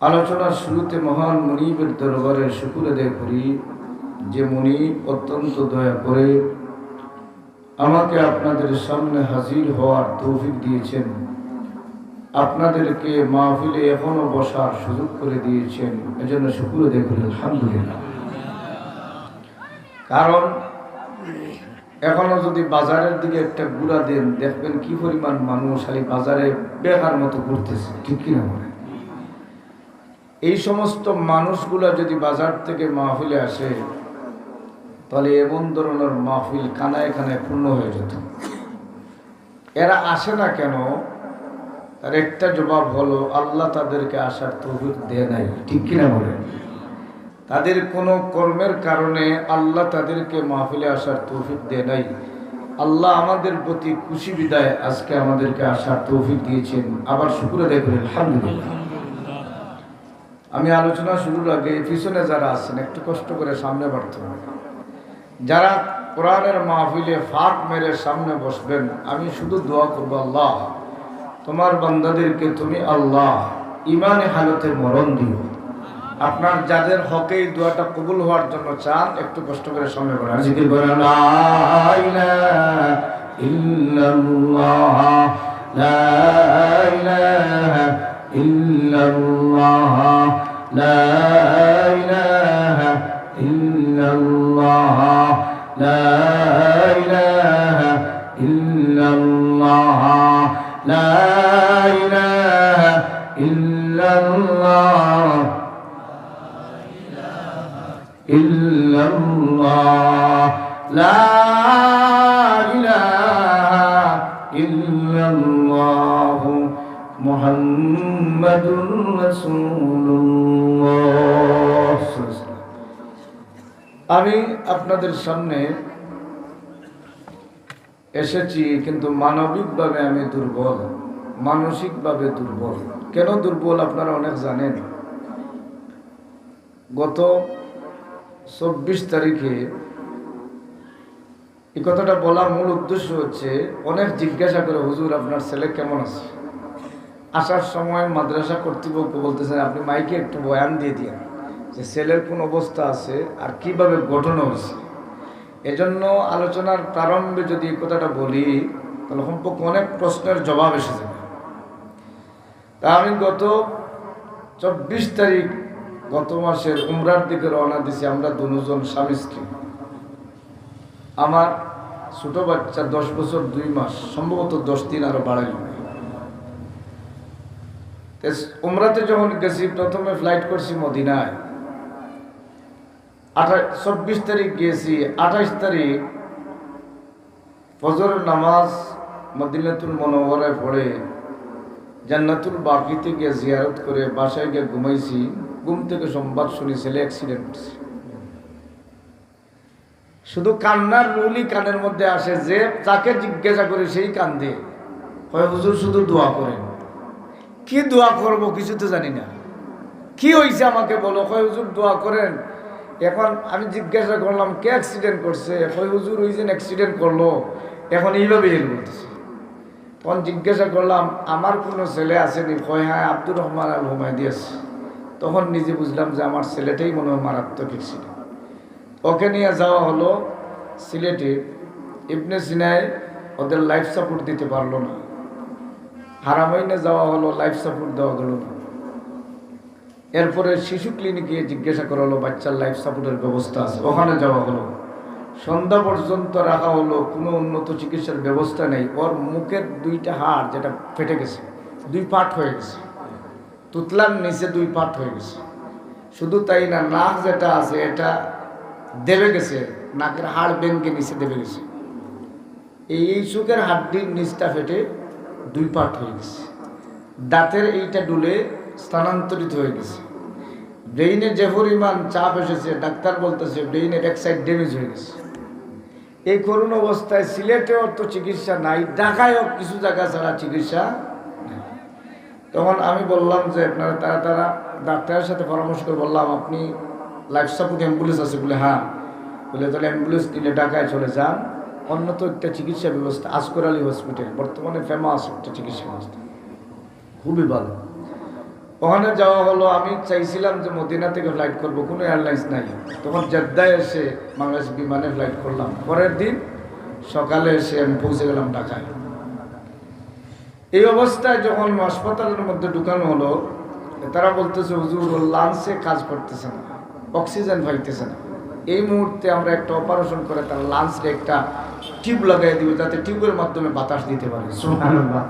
আলোচনার শুরুতে মহান মুনিবের দরবারে শুকর আদায় করি যে মুনিব অত্যন্ত দয়া করে আমাকে আপনাদের সামনে হাজির হওয়ার তৌফিক দিয়েছেন, আপনাদেরকে মাহফিলে এখনো বসার সুযোগ করে দিয়েছেন। এজন্য শুকর আদায় করি আলহামদুলিল্লাহ। কারণ এখনো যদি বাজারের দিকে একটা ঘুরা দেন, দেখবেন কি পরিমাণ মানুষ খালি বাজারে বেকার মতো ঘুরতেছে, ঠিক কিনা বলে? এই সমস্ত মানুষগুলা যদি বাজার থেকে মাহফিলে আসে, তাহলে এমন ধরনের মাহফিল কানায় কানায় পূর্ণ হয়ে যেত। এরা আসে না কেন? তার একটা জবাব হলো, আল্লাহ তাদেরকে আসার তৌফিক দেয় নাই, ঠিক কিনা বলে? তাদের কোনো কর্মের কারণে আল্লাহ তাদেরকে মাহফিলে আসার তৌফিক দেয় নাই। আল্লাহ আমাদের প্রতি খুশি বিদায় আজকে আমাদেরকে আসার তৌফিক দিয়েছেন। আবার শুকর আদায় করি আলহামদুলিল্লাহ। আমি আলোচনা শুরুর আগে পিছনে যারা আছেন একটু কষ্ট করে সামনে বাড়তে হবে। যারা কোরআনের মাহফিলে ফাঁক মেরে সামনে বসবেন, আমি শুধু দোয়া করব, আল্লাহ তোমার বান্দাদেরকে তুমি আল্লাহ ইমানে হালতে মরণ দিও। আপনার যাদের হকে এই দোয়াটা কবুল হওয়ার জন্য চান, একটু কষ্ট করে সামনে বাড়ান, জিকির করেন লা ইলাহা ইল্লাল্লাহ, লা ইলাহা ইল্লাল্লাহ, লা ইলাহা ইল্লাল্লাহ, লা ইলাহা ইল্লাল্লাহ, লা ইলাহা ইল্লাল্লাহ, ইল্লাল্লাহ, লা ইলাহা ইল্লাল্লাহ, মুহাম্মাদুর রাসূলুল্লাহ। আমি আপনাদের সামনে এসেছি, কিন্তু মানবিকভাবে আমি দুর্বল, মানসিকভাবে দুর্বল। কেন দুর্বল আপনারা অনেক জানেন। গত 24 তারিখে এই কথাটা বলার মূল উদ্দেশ্য হচ্ছে, অনেক জিজ্ঞাসা করে, হুজুর আপনার ছেলে কেমন আছে? আসার সময় মাদ্রাসা কর্তৃপক্ষ বলতেছেন আপনি মাইকে একটু বয়ান দিয়ে দিন যে ছেলের কোন অবস্থা আছে আর কিভাবে ঘটনা হয়েছে। এজন্য আলোচনার প্রারম্ভে যদি এই কথাটা বলি, তাহলে সম্পর্কে অনেক প্রশ্নের জবাব এসে যাবে। তা আমি গত 24 তারিখ গত মাসের উমরার দিকে রওনা দিছি। আমরা দুজন স্বামী স্ত্রী। আমার ছোট বাচ্চা 10 বছর 2 মাস, সম্ভবত 10 দিন আরো বাড়াইল। উমরাতে যখন গেছি, প্রথমে ফ্লাইট করছি মদিনায়, 24 তারিখ গিয়েছি। 28 তারিখ ফজরের নামাজ মদিনাতুল মুনাওয়ারায় পড়ে জান্নাতুল বাকিতে গিয়ে জিয়ারত করে বাসায় গিয়ে ঘুমাইছি। ঘুম থেকে সংবাদ শুনি ছেলে অ্যাক্সিডেন্ট করছে। শুধু কান্নার রুলি কানের মধ্যে আসে, যে তাকে জিজ্ঞাসা করে সেই কান্দে, হয় হুজুর শুধু দোয়া করেন। কি দোয়া করব কিছু তো জানি না, কি হয়েছে আমাকে বলো। হয় হুজুর দোয়া করেন। এখন আমি জিজ্ঞাসা করলাম কে অ্যাক্সিডেন্ট করছে? হয় হুজুর ওই যে অ্যাক্সিডেন্ট করলো, এখন এইভাবে হেল বলতেছে। তখন জিজ্ঞাসা করলাম আমার কোনো ছেলে আসেনি? হয় হ্যাঁ, আব্দুর রহমান আল হুমায়দি আছে। তখন নিজে বুঝলাম যে আমার ছেলেটাই মনে হয় মারাত্মক অ্যাক্সিডেন্ট। ওকে নিয়ে যাওয়া হলো সিলেটে। ইবনে সিনায় ওদের লাইফ সাপোর্ট দিতে পারলো না। হারামাইনে যাওয়া হলো, লাইফ সাপোর্ট দেওয়া গেল না। এরপরে শিশু ক্লিনিকে জিজ্ঞাসা করা হলো বাচ্চার লাইফ সাপোর্টের ব্যবস্থা আছে, ওখানে যাওয়া হলো। সন্ধ্যা পর্যন্ত রাখা হলো, কোনো উন্নত চিকিৎসার ব্যবস্থা নেই। ওর মুখের 2টা হাড় যেটা ফেটে গেছে, 2 পার্ট হয়ে গেছে, তুতলার নিচে 2 পার্ট হয়ে গেছে। শুধু তাই না, নাক যেটা আছে এটা দেবে গেছে, নাকের হাড় ভেঙে নিচে দেবে গেছে। এই চোখের হাড্ডির নিচটা ফেটে 2 পার্ট হয়ে গেছে। দাঁতের এইটা ডুলে স্থানান্তরিত হয়ে গেছে। ব্রেইনে যে পরিমাণ চাপ এসেছে, ডাক্তার বলতেছে ব্রেইনের এক সাইড ড্যামেজ হয়ে গেছে। এই করুণ অবস্থায় সিলেটেও তো চিকিৎসা নাই, ঢাকায়ও কিছু জায়গা ছাড়া চিকিৎসা নাই। তখন আমি বললাম যে আপনারা তারা ডাক্তারের সাথে পরামর্শ করে বললাম আপনি লাইফ সাপোর্ট অ্যাম্বুলেন্স আছে বলে? হ্যাঁ। বলে তাহলে অ্যাম্বুলেন্স নিলে ঢাকায় চলে যান। অন্যত একটা চিকিৎসা ব্যবস্থা আসগর আলী হসপিটাল, বর্তমানে ফেমাস একটা চিকিৎসা ব্যবস্থা, খুবই ভালো। ওখানে যাওয়া হলো। আমি চাইছিলাম যে মদিনা থেকে ফ্লাইট করব, কোনো এয়ারলাইন্স নাই। তখন জেদ্দায় এসে বাংলাদেশ বিমানে ফ্লাইট করলাম। পরের দিন সকালে এসে আমি পৌঁছে গেলাম ঢাকায়। এই অবস্থায় যখন হাসপাতালের মধ্যে ঢুকানো হলো, তারা বলতেছে হুজুর লাঞ্চে কাজ করতেছে না, অক্সিজেন পাইতেছে না। এই মুহূর্তে আমরা একটা অপারেশন করে তার লাঞ্চে একটা টিউব লাগাই দিব, যাতে টিউবের মাধ্যমে বাতাস দিতে পারে। সুবহানাল্লাহ,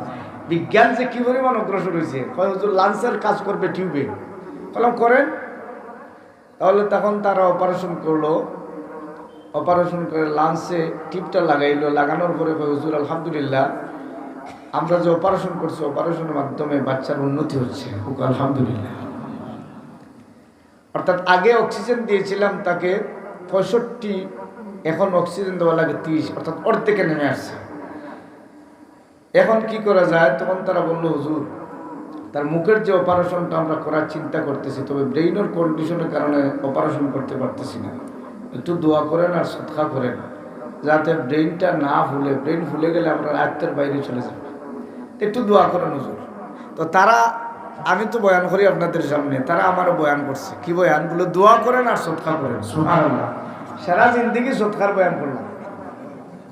বিজ্ঞান যে কি পরিমাণ অগ্রসর হয়েছে। হুজুর লাঞ্চের কাজ করবে টিউবে, বললাম করেন। তাহলে তখন তারা অপারেশন করলো, অপারেশন করে লাঞ্চে টিউবটা লাগাইলো। লাগানোর পরে হুজুর আলহামদুলিল্লাহ, আমরা যে অপারেশন করছি অপারেশনের মাধ্যমে বাচ্চার উন্নতি হচ্ছে, আলহামদুলিল্লাহ। অর্থাৎ আগে অক্সিজেন দিয়েছিলাম তাকে 65, এখন অক্সিজেন দেওয়া লাগে 30, অর্থাৎ অর্ধেকে নেমে আসছে। এখন কি করা যায়? তখন তারা বললো হুজুর তার মুখের যে অপারেশনটা আমরা করার চিন্তা করতেছি, তবে ব্রেইনের কন্ডিশনের কারণে অপারেশন করতে পারতেছি না, একটু দোয়া করেন আর সদকা করেন যাতে ব্রেইনটা না ফুলে। ব্রেইন ফুলে গেলে আমরা আয়ত্তের বাইরে চলে যাব, একটু দোয়া করেন হুজুর। তো তারা, আমি তো বয়ান করি আপনাদের সামনে, তারা আমারও বয়ান করছে। কি বয়ান? বলে দোয়া করেন আর সদকা করেন। সুবহানাল্লাহ, সারা জিন্দেগি সদকার বয়ান করলাম,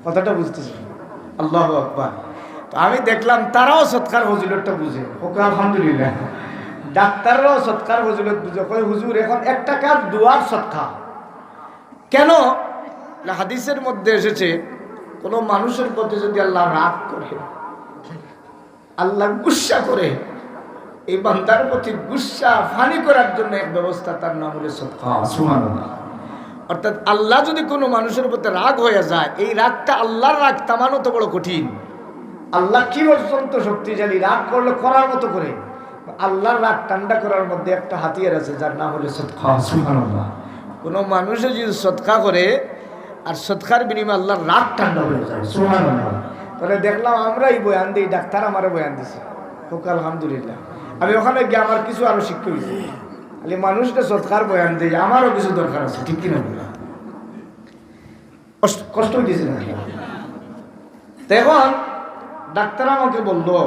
কথাটা বুঝতেছি। আল্লাহু আকবার। তো আমি দেখলাম তারাও সদকার ফজিলতটা বুঝে, ওকে আলহামদুলিল্লাহ। ডাক্তাররাও সদকার ফজিলত বুঝে। কই হুজুর এখন একটা কাজ দোয়ার সদকা। কেন? হাদিসের মধ্যে এসেছে কোনো মানুষের প্রতি যদি আল্লাহ রাগ করে, আল্লাহ গুসা করে, এই বান্দার প্রতি গুসা ফানি করার জন্য এক ব্যবস্থা, তার নাম হলো সদকা। সুবহানাল্লাহ। অর্থাৎ আল্লাহ যদি কোনো মানুষের প্রতি রাগ হয়ে যায়, এই রাগটা আল্লাহর রাগ থামানো তো বড় কঠিন। আল্লাহ কি পর্যন্ত শক্তিশালী, রাগ করলে করার মতো করে। আল্লাহর রাগ ঠান্ডা করার মধ্যে একটা হাতিয়ার আছে, যার নাম হলো সদকা। সুবহানাল্লাহ। কোনো মানুষে যদি সদকা করে আর সদকার বিনিময়ে আল্লাহর রাগ ঠান্ডা হয়ে যায়। সুবহানাল্লাহ। তাহলে দেখলাম আমরা এই বয়ান দিই, ডাক্তার আমারও বয়ান দিছে, ওকে আলহামদুলিল্লাহ। আমি ওখানে গিয়ে আমার কিছু আরো শিক্ষা হয়েছে। খালি মানুষকে সৎকার বয়ান দিই, আমারও কিছু দরকার আছে, ঠিক কিনা? কষ্ট হইতেছে না? এখন ডাক্তার আমাকে বললো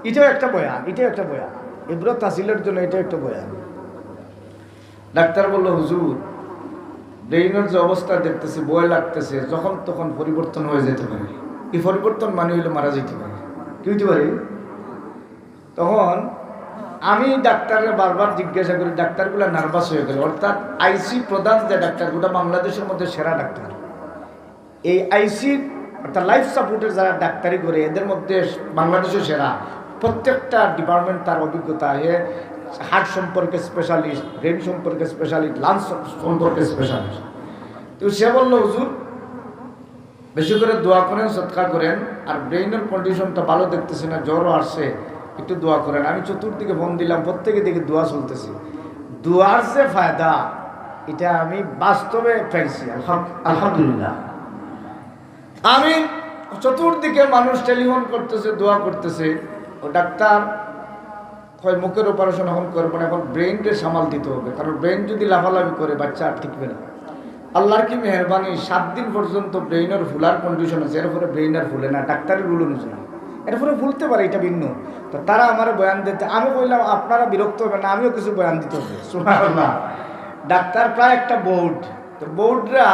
এটাও একটা বয়ান, এটাও একটা বয়ান, ইব্রত তাসিলের জন্য এটা একটা বয়ান। ডাক্তার বললো হুজুর ব্রেইনের যে অবস্থা দেখতেছি, বয় লাগতেছে, যখন তখন পরিবর্তন হয়ে যেতে পারে। এই পরিবর্তন মানে হইলে মারা যেতে পারে। কি হইতে পারে? তখন আমি ডাক্তারের বারবার জিজ্ঞাসা করি, ডাক্তারগুলো নার্ভাস হয়ে গেল। অর্থাৎ আইসি প্রধান যে ডাক্তারগুলো বাংলাদেশের মধ্যে সেরা ডাক্তার, এই আইসি অর্থাৎ লাইফ সাপোর্টের যারা ডাক্তারি করে এদের মধ্যে বাংলাদেশের সেরা। প্রত্যেকটা ডিপার্টমেন্ট তার অভিজ্ঞতা, হার্ট সম্পর্কে স্পেশালিস্ট, ব্রেন সম্পর্কে স্পেশালিস্ট, লাংস সম্পর্কে স্পেশালিস্ট। তো সে বললো হুজুর বেশি করে দোয়া করেন, সদকা করেন, আর ব্রেইনের কন্ডিশনটা ভালো দেখতেছে না, জ্বরও আসছে, একটু দোয়া করেন। আমি চতুর্দিকে ফোন দিলাম, প্রত্যেকে দেখি দোয়া চলতেছে। দোয়ার যে ফায়দা এটা আমি বাস্তবে পাইছি, আলহামদুলিল্লাহ। আমি চতুর্দিকে মানুষ টেলিফোন করতেছে, দোয়া করতেছে। ও ডাক্তার হয় মুখের অপারেশন এখন করবো না, এখন ব্রেইনকে সামাল দিতে হবে, কারণ ব্রেইন যদি লাফালাফি করে বাচ্চা আর টিকবে না। আল্লাহর কি মেহরবানি, 7 দিন পর্যন্ত ব্রেইনের ফুলার কন্ডিশন আছে, এরপরে ব্রেইন আর ফুলে না, ডাক্তারের রুল অনুযায়ী। এরপরে ভুলতে পারে, এটা ভিন্ন। তো তারা আমার বয়ান দিতে, আমি বললাম আপনারা বিরক্ত হবেন না, আমিও কিছু বয়ান দিতে হবে। সুবহানাল্লাহ। ডাক্তার প্রায় একটা বোর্ড, তো বোর্ডরা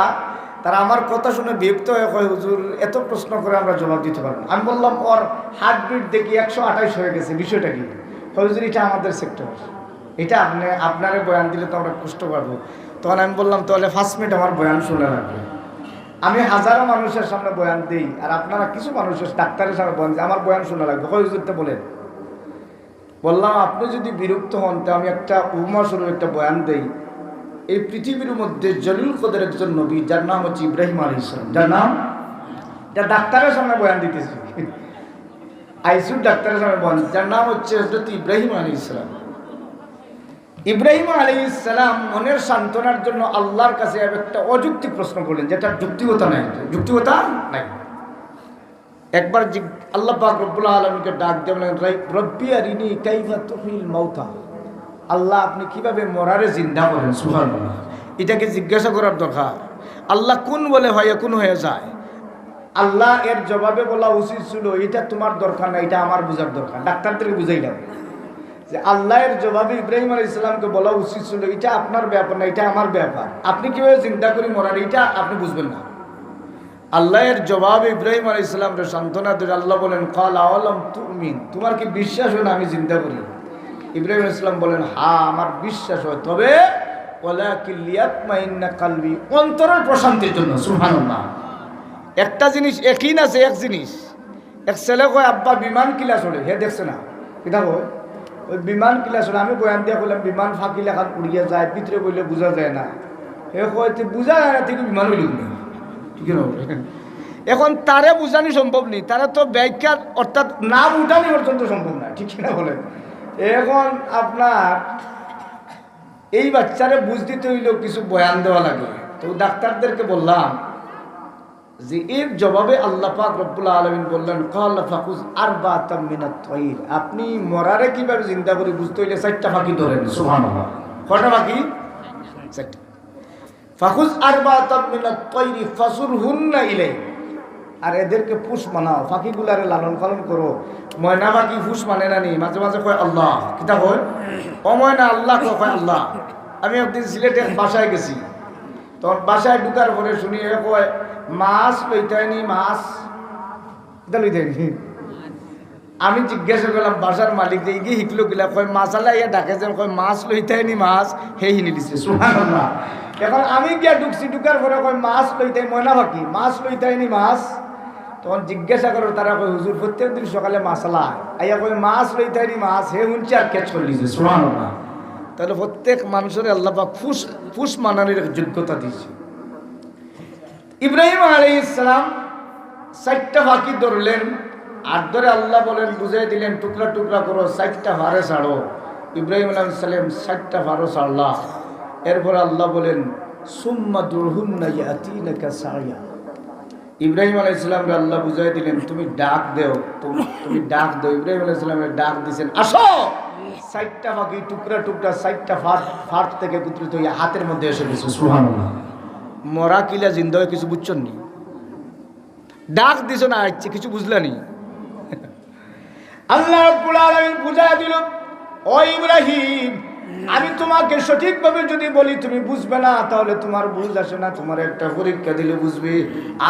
তারা আমার কথা শুনে বিরক্ত হয়ে কয় হুজুর এত প্রশ্ন করে আমরা জবাব দিতে পারবো না। আমি বললাম ওর হার্টবিট দেখি 128 হয়ে গেছে, বিষয়টা কি? হুজুর এটা আমাদের সেক্টর, এটা আপনারে বয়ান দিলে তো আমরা কষ্ট পাবো। তখন আমি বললাম তাহলে 5 মিনিট আমার বয়ান শুনে রাখবে। আমি হাজারো মানুষের সামনে বয়ান দিই, আর আপনারা কিছু মানুষের ডাক্তারের সামনে বয়ান দিই, আমার বয়ান শোনা লাগবে। হুজুরটা বলেন। বললাম আপনি যদি বিরক্ত হন তো আমি একটা উপমা স্বরূপ একটা বয়ান দেই। এই পৃথিবীর মধ্যে জলিল কদর একজন নবী, যার নাম হচ্ছে ইব্রাহিম আলাইহিস সালাম। যার নাম, এটা ডাক্তারের সামনে বয়ান দিতেছি, আইসিইউ ডাক্তারের সামনে বয়ান, যার নাম হচ্ছে হযরত ইব্রাহিম আলাইহিস সালাম। ইব্রাহিম আলাইহিস সালাম মনের সান্ত্বনার জন্য আল্লাহর কাছে একটা অযৌক্তিক প্রশ্ন করলেন, যেটা যুক্তিগতা নাই, যুক্তিগতা নাই। একবার আল্লাহ পাক রব্বুল আলামিনকে ডাক দিয়ে বলেন, রব্বি আরিনি কাইফা তুহিল মাউতা, আল্লাহ আপনি কিভাবে মরারে জিন্দা করেন। সুবহানাল্লাহ। এটাকে জিজ্ঞাসা করার দরকার। আল্লাহ কোন বলে হয় কোন হয়ে যায়। আল্লাহ এর জবাবে বলা উচিত ছিল এটা তোমার দরকার না, এটা আমার বুঝার দরকার। ডাক্তারদেরকে বুঝাইলাম, যে আল্লাহর জবাবে ইব্রাহিম আলাইহিস সালামকে বলা উচিত ছিল এটা আপনার ব্যাপার না, এটা আমার ব্যাপার, আপনি কিভাবে চিন্তা করি মরার এটা আপনি বুঝবেন না। আল্লাহর জবাবে ইব্রাহিম আলাইহিস সালামকে সান্ত্বনা দিয়ে আল্লাহ বলেন ক্বাল আওয়ালাম তুমিন, তোমার কি বিশ্বাস হয় না আমি চিন্তা করি? ইব্রাহিম আলাইহিস সালাম বলেন হ্যাঁ আমার বিশ্বাস হয়, তবে ওয়ালাকিন লিয়াতমাইন্না কলবি, অন্তরের প্রশান্তির জন্য। সুবহানাল্লাহ। একটা জিনিস একই আছে, এক জিনিস এক ছেলে কয় আব্বা বিমান কিলা চড়ে, হে দেখছে না কিতা কয় ওই বিমান কিলা চড়ে, আমি বয়ান দিয়া বললাম বিমান ফাঁকি লেখান উড়িয়ে যায় ভিতরে বললে বোঝা যায় না, হে কয় বোঝা যায় না থেকে বিমান হইল না, ঠিক না? এখন তারে বোঝানি সম্ভব নেই, তারা তো ব্যাখ্যা অর্থাৎ নাম উঠানি পর্যন্ত সম্ভব না, ঠিক না বলেন? এখন আপনার এই বাচ্চারে বুঝ দিতে হইলেও কিছু বয়ান দেওয়া লাগে। তো ডাক্তারদেরকে বললাম যে এর জবাবে আল্লাহ পাক রব্বুল আলামিন বললেন ক্বালা ফাকুজ আরবাতাম মিনাত তায়র, আপনি মরারে কিভাবে চিন্তা করে বুঝতে হইলে 4টা ফাঁকি ধরেন। সুবহানাল্লাহ। কয়টা ফাঁকি? 4টা। ফাকুজ আরবাতাম মিনাত তায়র ফাসুরহুন্না ইলাই, আর এদেরকে পুষ মানাও, ফাঁকিগুলারে লালন পালন করো। ময়না ফাঁকি পুষ মানে না নি, মাঝে মাঝে কয় আল্লাহ, কিতা কয় ও ময়না আল্লাহ কয় আল্লাহ। আমি একদিন সিলেটে বাসায় গেছি, তখন বাসায় ঢুকার পরে শুনি কয় মাছ লইতাইনি, মাছ এটা লইতাইনি। আমি জিজ্ঞাসা করলাম বাসার মালিক দিয়ে গিয়ে শিখলো গিলা, কয় মাছালা ইয়া ডাকে যেন, কয় মাছ লইতাইনি মাছ, হে হিনি দিছে। সুবহানাল্লাহ। এখন আমি গিয়া ঢুকছি, ঢুকার পরে কয় মাছ লইতাই, ময়না ফাঁকি মাছ লইতাইনি মাছ। তখন জিজ্ঞাসা করো, তারা কয় হুজুর প্রত্যেক দিন সকালে মাছালা আইয়া কয় মাছ লইতাইনি মাছ, হে হুনছি আর ক্যাচ করে লিছে। সুবহানাল্লাহ। তাহলে প্রত্যেক মানুষের আল্লাহ পাক ফুস মানানোর যোগ্যতা দিয়েছে। ইব্রাহিম আলাইহিস সালাম 4টা ফাঁকি ধরলেন, আর ধরে আল্লাহ বলেন বুঝাই দিলেন টুকরা টুকরা করো, 4টা ভারে ছাড়ো। ইব্রাহিম আলাইহিস সালাম 4টা ভারো ছাড়লা। এরপর আল্লাহ বলেন সুম্মা দুরহুন্না ইয়াতিনাকা সাইয়া, ইব্রাহিম আলাইহিস সালামকে আল্লাহ বুঝাই দিলেন তুমি ডাক দেও, তুমি ডাক দেও। ইব্রাহিম আলাইহিস সালামের ডাক দিয়েছেন আসো। 4টা ফাঁকি টুকরা টুকরা 4টা ফাট থেকে পুত্রিত হইয়া হাতের মধ্যে এসে গেছে। সুবহানাল্লাহ। মরা কিলা জিন্দা হয়ে কিছু বুঝছেন নি? ডাক দিছ না আসছে, কিছু বুঝলানি? আল্লাহ রাব্বুল আলামিন বুঝায়া দিল ও ইব্রাহিম, আমি তোমাকে সঠিকভাবে যদি বলি তুমি বুঝবে না, তাহলে তোমার বুঝ আসে না, তোমার একটা পরীক্ষা দিলে বুঝবে,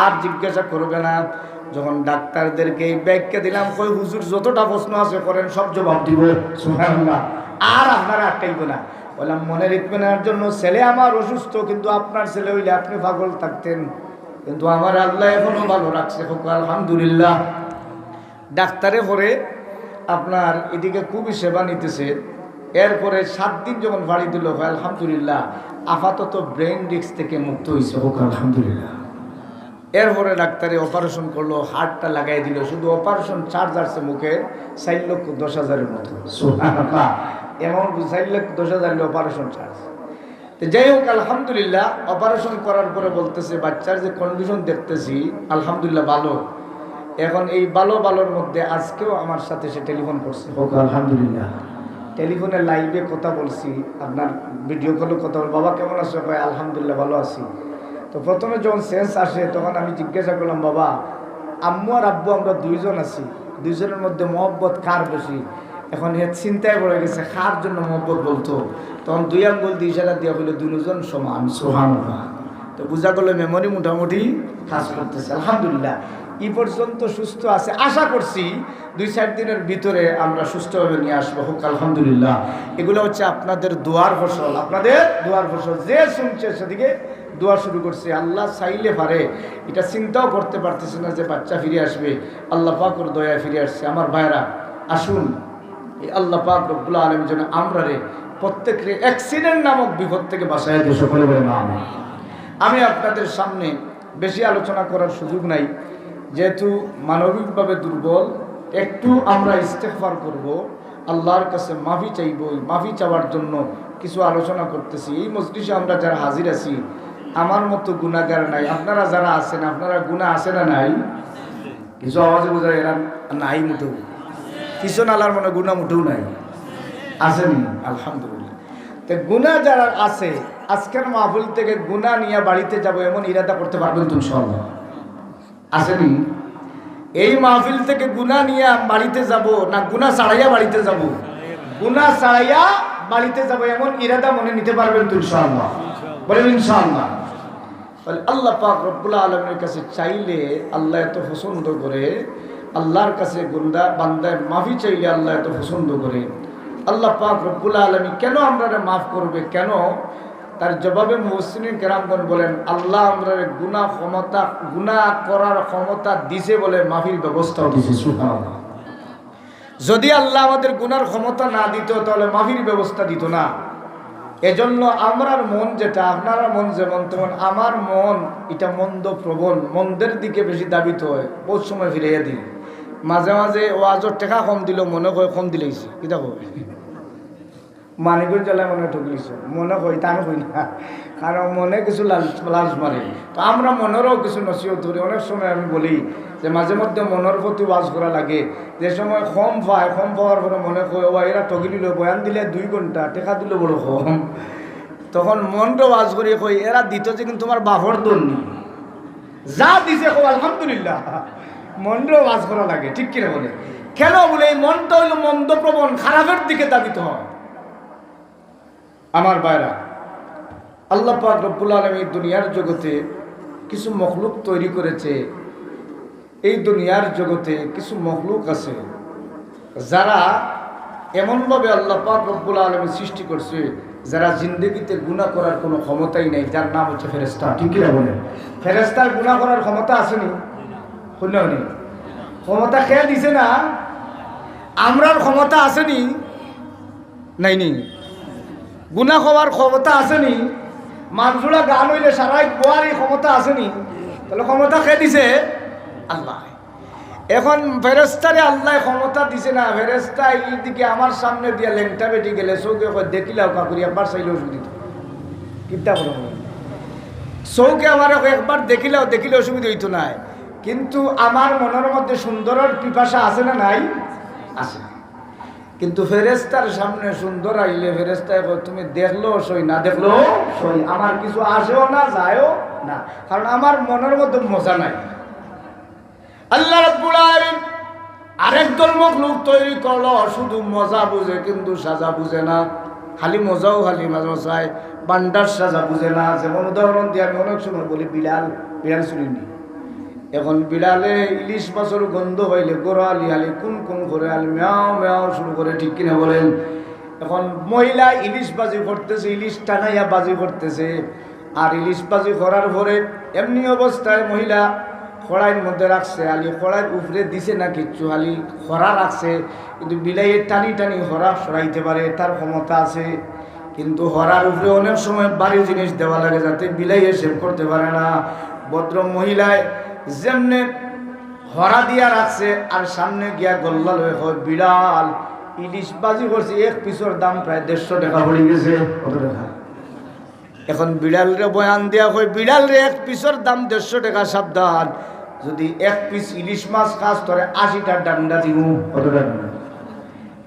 আর জিজ্ঞাসা করবে না। যখন ডাক্তারদেরকে এই ব্যাখ্যা দিলাম, কই হুজুর যতটা প্রশ্ন আছে করেন সব জবাব দিব। সুবহানাল্লাহ। আর আপনারা আটকাইব না। বললাম মনের ইতমিনানের জন্য, ছেলে আমার অসুস্থ, কিন্তু আপনার ছেলে হইলে আপনি পাগল থাকতেন, কিন্তু আমার আল্লাহ এখনো ভালো রাখছে, আলহামদুলিল্লাহ। ডাক্তারে পরে আপনার এদিকে খুবই সেবা নিতেছে। এরপরে 7 দিন যখন বাড়ি দিল, আলহামদুলিল্লাহ আপাতত ব্রেন ডিস্ক থেকে মুক্ত হয়েছে, হোক আলহামদুলিল্লাহ। এরপরে ডাক্তারে অপারেশন করলো, হার্টটা লাগাই দিল, শুধু অপারেশন চার্জ আসছে মুখে 4,10,000-এর মতো। সুবহানাল্লাহ। এমন 4,10,000 অপারেশন চার্জ। তো যাই হোক আলহামদুলিল্লাহ, অপারেশন করার পরে বলতেছে বাচ্চার যে কন্ডিশন দেখতেছি আলহামদুলিল্লাহ ভালো। এখন এই ভালোর মধ্যে আজকেও আমার সাথে সে টেলিফোন করছে, হোক আলহামদুলিল্লাহ। টেলিফোনে লাইভে কথা বলছি, আপনার ভিডিও কলে কথা বল, বাবা কেমন আছো? ভাই আলহামদুলিল্লাহ ভালো আছি। তো প্রথমে যখন সেন্স আসে তখন আমি জিজ্ঞাসা করলাম বাবা আম্মু আর আব্বু আমরা 2 জন আছি, 2 জনের মধ্যে মহব্বত কার বেশি? এখন এর চিন্তায় পড়ে গেছে কার জন্য মহব্বত বলতো, তখন 2 আঙ্গুল দিয়ে ইশারা দিয়া বলে 2 জন সমান। সুবহানাল্লাহ। তো বুঝা গেল মেমোরি মোটামুটি কাজ করতেছে আলহামদুলিল্লাহ। এই পর্যন্ত সুস্থ আছে, আশা করছি 2-4 দিনের ভিতরে আমরা সুস্থভাবে নিয়ে আসবো, হোক আলহামদুলিল্লাহ। এগুলো হচ্ছে আপনাদের দোয়ার ফসল, আপনাদের দোয়ার ফসল। যে শুনছে সেদিকে দোয়া শুরু করছে। আল্লাহ চাইলে পারে, এটা চিন্তাও করতে পারতেছে না যে বাচ্চা ফিরে আসবে, আল্লাহ পাকের দয়ায় ফিরে আসছে। আমার ভাইরা আসুন, এই আল্লাহ পাক রব্বুল আলামিন যেন আমরা প্রত্যেককে অ্যাক্সিডেন্ট নামক বিপদ থেকে বাঁচায় দিয়ে সকলে বলেন আমিন। আমি আপনাদের সামনে বেশি আলোচনা করার সুযোগ নাই, যেহেতু মানবিকভাবে দুর্বল, একটু আমরা ইস্তেগফার করব, আল্লাহর কাছে মাফি চাইব। মাফি চাওয়ার জন্য কিছু আলোচনা করতেছি। এই মজলিসে আমরা যারা হাজির আছি, আমার মতো গুনাহগার নাই। আপনারা যারা আছেন, আপনারা গুনাহ আছে না নাই? কিছু আওয়াজে বোঝা এরা নাই মুঠেও, কিছু নালার মনে গুনাহ মুঠেও নাই, আসেনি আলহামদুলিল্লাহ। তো গুনাহ যারা আছে, আজকের মাহফিল থেকে গুনাহ নিয়ে বাড়িতে যাব এমন ইরাদা করতে পারবেন তো ইনশাআল্লাহ? আসেনি? এই মাহফিল থেকে গুনাহ নিয়ে বাড়িতে যাব না গুনাহ ছাড়াইয়া বাড়িতে যাব? গুনাহ ছাড়াইয়া বাড়িতে যাব এমন ইরাদা মনে নিতে পারবেন তো ইনশাআল্লাহ? বলেন ইনশাআল্লাহ। আল্লাহ পাক রব্বুল আলামিনের কাছে চাইলে আল্লাহ এত পছন্দ করে, আল্লাহর কাছে বান্দায় মাফি চাইলে আল্লাহ এত পছন্দ করে। আল্লাহ পাক রব্বুল আলামিন কেন আমরা মাফ করবে? কেন? তার জবাবে মুহসিনিন কেরামগণ বলেন, আল্লাহ আমরা গুনাহ করার ক্ষমতা দিছে বলে মাফির ব্যবস্থাও দিছে। সুবহানাল্লাহ। যদি আল্লাহ আমাদের গুনার ক্ষমতা না দিত তাহলে মাফির ব্যবস্থা দিত না। এজন্য আমরার মন যেটা, আপনারা মন যেমন তেমন আমার মন এটা মন্দ প্রবণ, মন্দের দিকে বেশি দাবিত হয়। বহুত সময় ফিরাইয়া দিই, মাঝে মাঝে ওয়াজর টাকা কম দিল মনে হয় কম দিলেইছে, কিতা কই মানিকগঞ্জ জেলায় মনে ঠকলিছে, মনে হয় তা হই না, কারণ মনে কিছু লালচ মারে। তো আমরা মনেরও কিছু নসিহত করি। অনেক সময় আমি বলি যে মাঝে মধ্যে মনের প্রতি ওয়াজ করা লাগে। যে সময় কম পাওয়ার পরে মনে হয় ও এরা ঠকি দিল, বয়ান দিলে 2 ঘন্টা, টাকা দিল বড় কম, তখন মনটা ওয়াজ করি কই এরা দিত যে কিন্তু তোমার বাপর দোল নি, যা দিছে কো আলহামদুলিল্লাহ। মনটাও ওয়াজ করা লাগে, ঠিক কিনা বলে? কেন বলে এই মনটা হইল মন্দ প্রবণ, খারাপের দিকে দাবিত হয়। আমার ভাইরা, আল্লাহ পাক রব্বুল আলামিন দুনিয়ার জগতে কিছু মখলুক তৈরি করেছে। এই দুনিয়ার জগতে কিছু মখলুক আছে যারা এমনভাবে আল্লাহ পাক রব্বুল আলামিন সৃষ্টি করছে যারা জিন্দগিতে গুনাহ করার কোনো ক্ষমতাই নেই, যার নাম হচ্ছে ফেরেশতা। ঠিক কি না বলেন? ফেরেশতার গুনাহ করার ক্ষমতা আসেনি? শুনলেনি? ক্ষমতা খেয়ে দিছে না? আমরার ক্ষমতা আসেনি? নাইনি? গুনাহ হওয়ার ক্ষমতা আসেনি? মানসুরা গান হইলে সারাই বোয়ারই ক্ষমতা আসেনি? তাহলে ক্ষমতা খেয়ে দিছে আল্লাহ। এখন ফেরেশতারে আল্লাহ ক্ষমতা দিছে না। ফেরেশতা এই দিকে আমার সামনে দিয়া লেংটা বেটি গেলে চৌকে দেখিলাও কাকুরি একবার চাইলেও সুবিধা কিতা বলো, চৌকে আমার একবার দেখিলে অসুবিধা হইতো না। কিন্তু আমার মনের মধ্যে সুন্দরের পিপাসা আছে না নাই? আছে। কিন্তু ফেরেশতার সামনে সুন্দর আইলে ফেরেশতায় তুমি দেখলো সই, না দেখলো সই, আমার কিছু আসেও না যায়ও না, কারণ আমার মনের মধ্যে মজা নাই। আল্লাহ রাব্বুল আলামিন আরেক দল মখলুক তৈরি করলো, শুধু মজা বুঝে কিন্তু সাজা বুঝে না। খালি মজাও খালি মাঝে চায়, বান্দার সাজা বুঝে না। যেমন উদাহরণ দিয়ে আমি অনেক সময় বলি, বিড়াল শুনিনি? এখন বিড়ালে ইলিশ মাছের গন্ধ হইলে গোড়ালি হালি কোন করে আলি ম্যাও ম্যাও শুরু করে, ঠিক কিনা বলেন? এখন মহিলা ইলিশ বাজি করতেছে, ইলিশ টানাইয়া বাজি করতেছে। আর ইলিশ বাজি করার পরে এমনি অবস্থায় মহিলা খড়াইয়ের মধ্যে রাখছে, আলি খড়াইয়ের উপরে দিছে না কিচ্ছু, আলি খরা রাখছে। কিন্তু বিলাইয়ের টানি হরা সরাইতে পারে, তার ক্ষমতা আছে। কিন্তু হরার উপরে অনেক সময় ভারী জিনিস দেওয়া লাগে যাতে বিলাইয়ে সেভ করতে পারে না। ভদ্র মহিলায় যেমনে হরা দিয়া রাখছে আর সামনে গিয়া গল্লা লয়ে হয় বিড়াল ইলিশ বাজি করছে, এক পিসের দাম প্রায় 150 টাকা পড়ে গেছে। কত টাকা? এখন বিড়ালরে বয়ান দেওয়া হয়, বিড়াল রে এক পিসের দাম 150 টাকা, সাবধান, যদি এক পিস ইলিশ মাছ কাজ করে 80টা ডান্ডা দিব। কত ডান্ডা?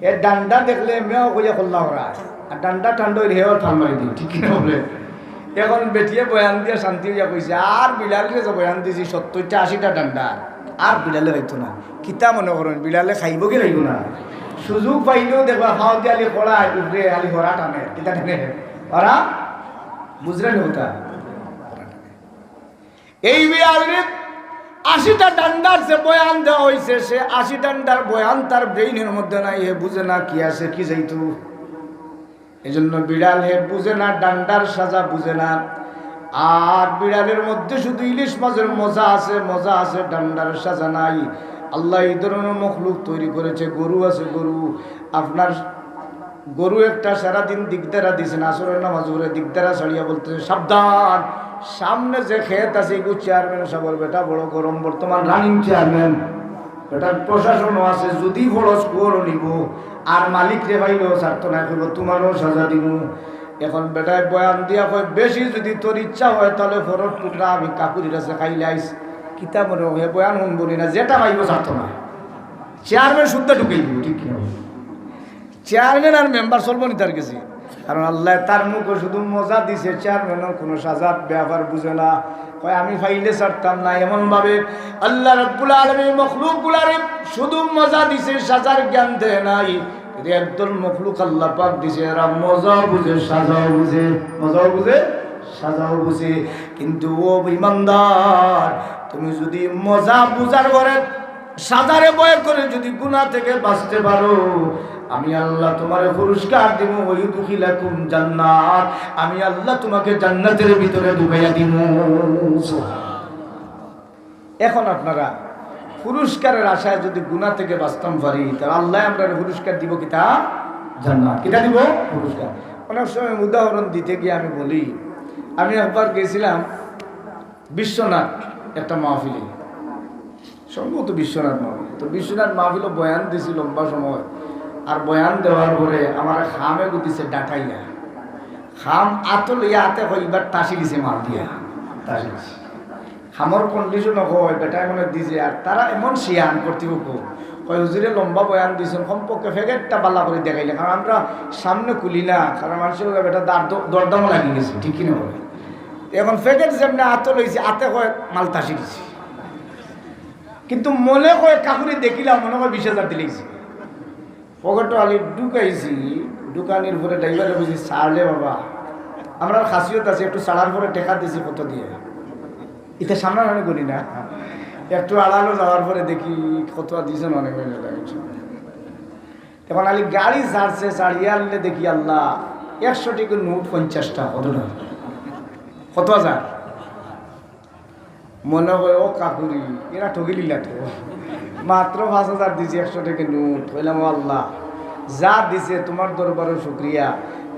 এ ডান্ডা দেখলে মেয়েও কইয়া করলা ওরা, আর ডান্ডা ঠান্ডা হইলে হেও ঠান মারি দিই, ঠিক কিনা বলে? এখন বেটিয়ে বয়ান দিয়ে শান্তি হইয়া কইছে, আর বিড়ালে যে বয়ান দিয়েছি 70টা 80টা ডান্ডা, আর বিড়ালে হইতো না। কিতা মনে করেন বিড়ালে খাইব কি লাগব না? সুযোগ পাইলেও দেখবা খাওয়া দিয়ে আলি খরা উপরে আলি হরা টানে, কিতা টানে ওরা, বুঝলেন ওটা? এই বিড়ালের 80টা ডান্ডার যে বয়ান দেওয়া হয়েছে, সে 80 ডান্ডার বয়ান তার ব্রেইনের মধ্যে নাই, হে বুঝে না কি আছে কি যাইতো। এই জন্য বিড়াল হে বুঝে না, ডান্ডার সাজা বুঝে না। আর বিড়ালের মধ্যে শুধু ইলিশ মাছের মজা আছে, ডান্ডার সাজা নাই। আল্লাহ এই ধরনের মখলুক তৈরি করেছে। গরু আছে, আপনার গরু একটা সারাদিন দিগদারা দিয়েছেন, আসরের নামাজ পড়ে দিগদারা ছাড়িয়া বলতেছে, সাবধান, সামনে যে ক্ষেত আছে এগুলো চেয়ারম্যান সাহেবের বেটা বড় গরম, বর্তমান রানিং চেয়ারম্যান, বেটার প্রশাসনও আছে, যদি খরচ করো নিব, আর মালিক রে ভাইলেও ছাড়তো না, করবো তোমারও সাজা দিব। এখন বেটায় বয়ান দিয়া কয়, বেশি যদি তোর ইচ্ছা হয় তাহলে ফরত টুকরা আমি কাকুরির কাছে খাইলে আইস, কিতা মনে হে বয়ান শুনবনি না, যেটা পাইব ছাড়তো না। চেয়ারম্যান শুদ্ধ ঢুকেই দিব, ঠিক কিনা? চেয়ারম্যান আর মেম্বার চলবো নি তার কাছে, কারণ আল্লাহ তার মুখে শুধু মজা দিছে, চেয়ারম্যানও কোনো সাজার ব্যাপার বুঝে না, কয় আমি ফাইলে ছাড়তাম না। এমনভাবে আল্লাহ রাব্বুল আলামিন মখলুকগুলারে শুধু মজা দিছে, সাজার জ্ঞান দেয় নাই। এটা একদল মখলুক আল্লাহ পাক দিছে, এরা মজাও বুঝে সাজাও বুঝে, মজাও বুঝে সাজাও বুঝে। কিন্তু ও ইমানদার, তুমি যদি মজা বুঝার ঘরে সাজারে বয় করে যদি গুনাহ থেকে বাঁচতে পারো, আমি আল্লাহ তোমারে পুরস্কার দিব, ওই দুখিলাকুম জান্নাত, আমি আল্লাহ তোমাকে জান্নাতের ভিতরে ঢুকাইয়া দিব। এখন আপনারা পুরস্কারের আশায় যদি গুনাহ থেকে বাঁচতাম পারি, তাহলে আল্লাহ আমরা পুরস্কার দিব, কিতা জান্নাত, কিতা দিব পুরস্কার। অনেক সময় উদাহরণ দিতে গিয়ে আমি বলি, আমি একবার গেছিলাম বিশ্বনাথ একটা মাহফিলে, সম্ভবত বিশ্বনাথ মাহফিল। তো বিশ্বনাথ মাহফিলও বয়ান দিয়েছি লম্বা সময়, আর বয়ান দেওয়ার পরে আমার খামে গুতিছে ডাটাইয়া, খাম আতল ইয়াতে হইবার টাসি দিছে, মাল দিয়া টাসি দিছে। খামর কন্ডিশন হয় বেটাই মনে দিছে, আর তারা এমন শিয়ান কর্তৃপক্ষ কয় হুজুরে লম্বা বয়ান দিয়েছেন, কমপক্ষে ফেগেটটা বালা করে দেখাইলে, কারণ আমরা সামনে খুলি না, কারণ মানুষের বেটা দরদামও লাগিয়ে গেছে, ঠিক কিনা বলে। এখন ফেগেট যেমনি আতল হয়েছে, আতে কয় মাল টাসি দিছে, কিন্তু মনে কয় কাকুরি দেখিলাম মনে হয় 20,000 দিলেছি। পকেট আলি ঢুকাইছি, দোকানের পরে ড্রাইভারে বুঝি ছাড়লে বাবা, আমরা খাসিয়ত আছে, একটু ছাড়ার পরে টেকা দিয়েছি কত দিয়ে, এটা সামনে আমি করি না, একটু আড়ালো যাওয়ার পরে দেখি কত দিয়েছেন, অনেক মহিলা লাগছে। তখন আলি গাড়ি ছাড়ছে, ছাড়িয়ে আনলে দেখি আল্লাহ 100 টাকা নোট 50টা, কত টাকা, কত হাজার। মনে হয় ও কাকুরি এরা ঠকিলিলা তো, মাত্র 5,000 দিয়েছি, 100 টাকা নোট। বললাম আল্লাহ যা দিছে তোমার দরবারও শুক্রিয়া,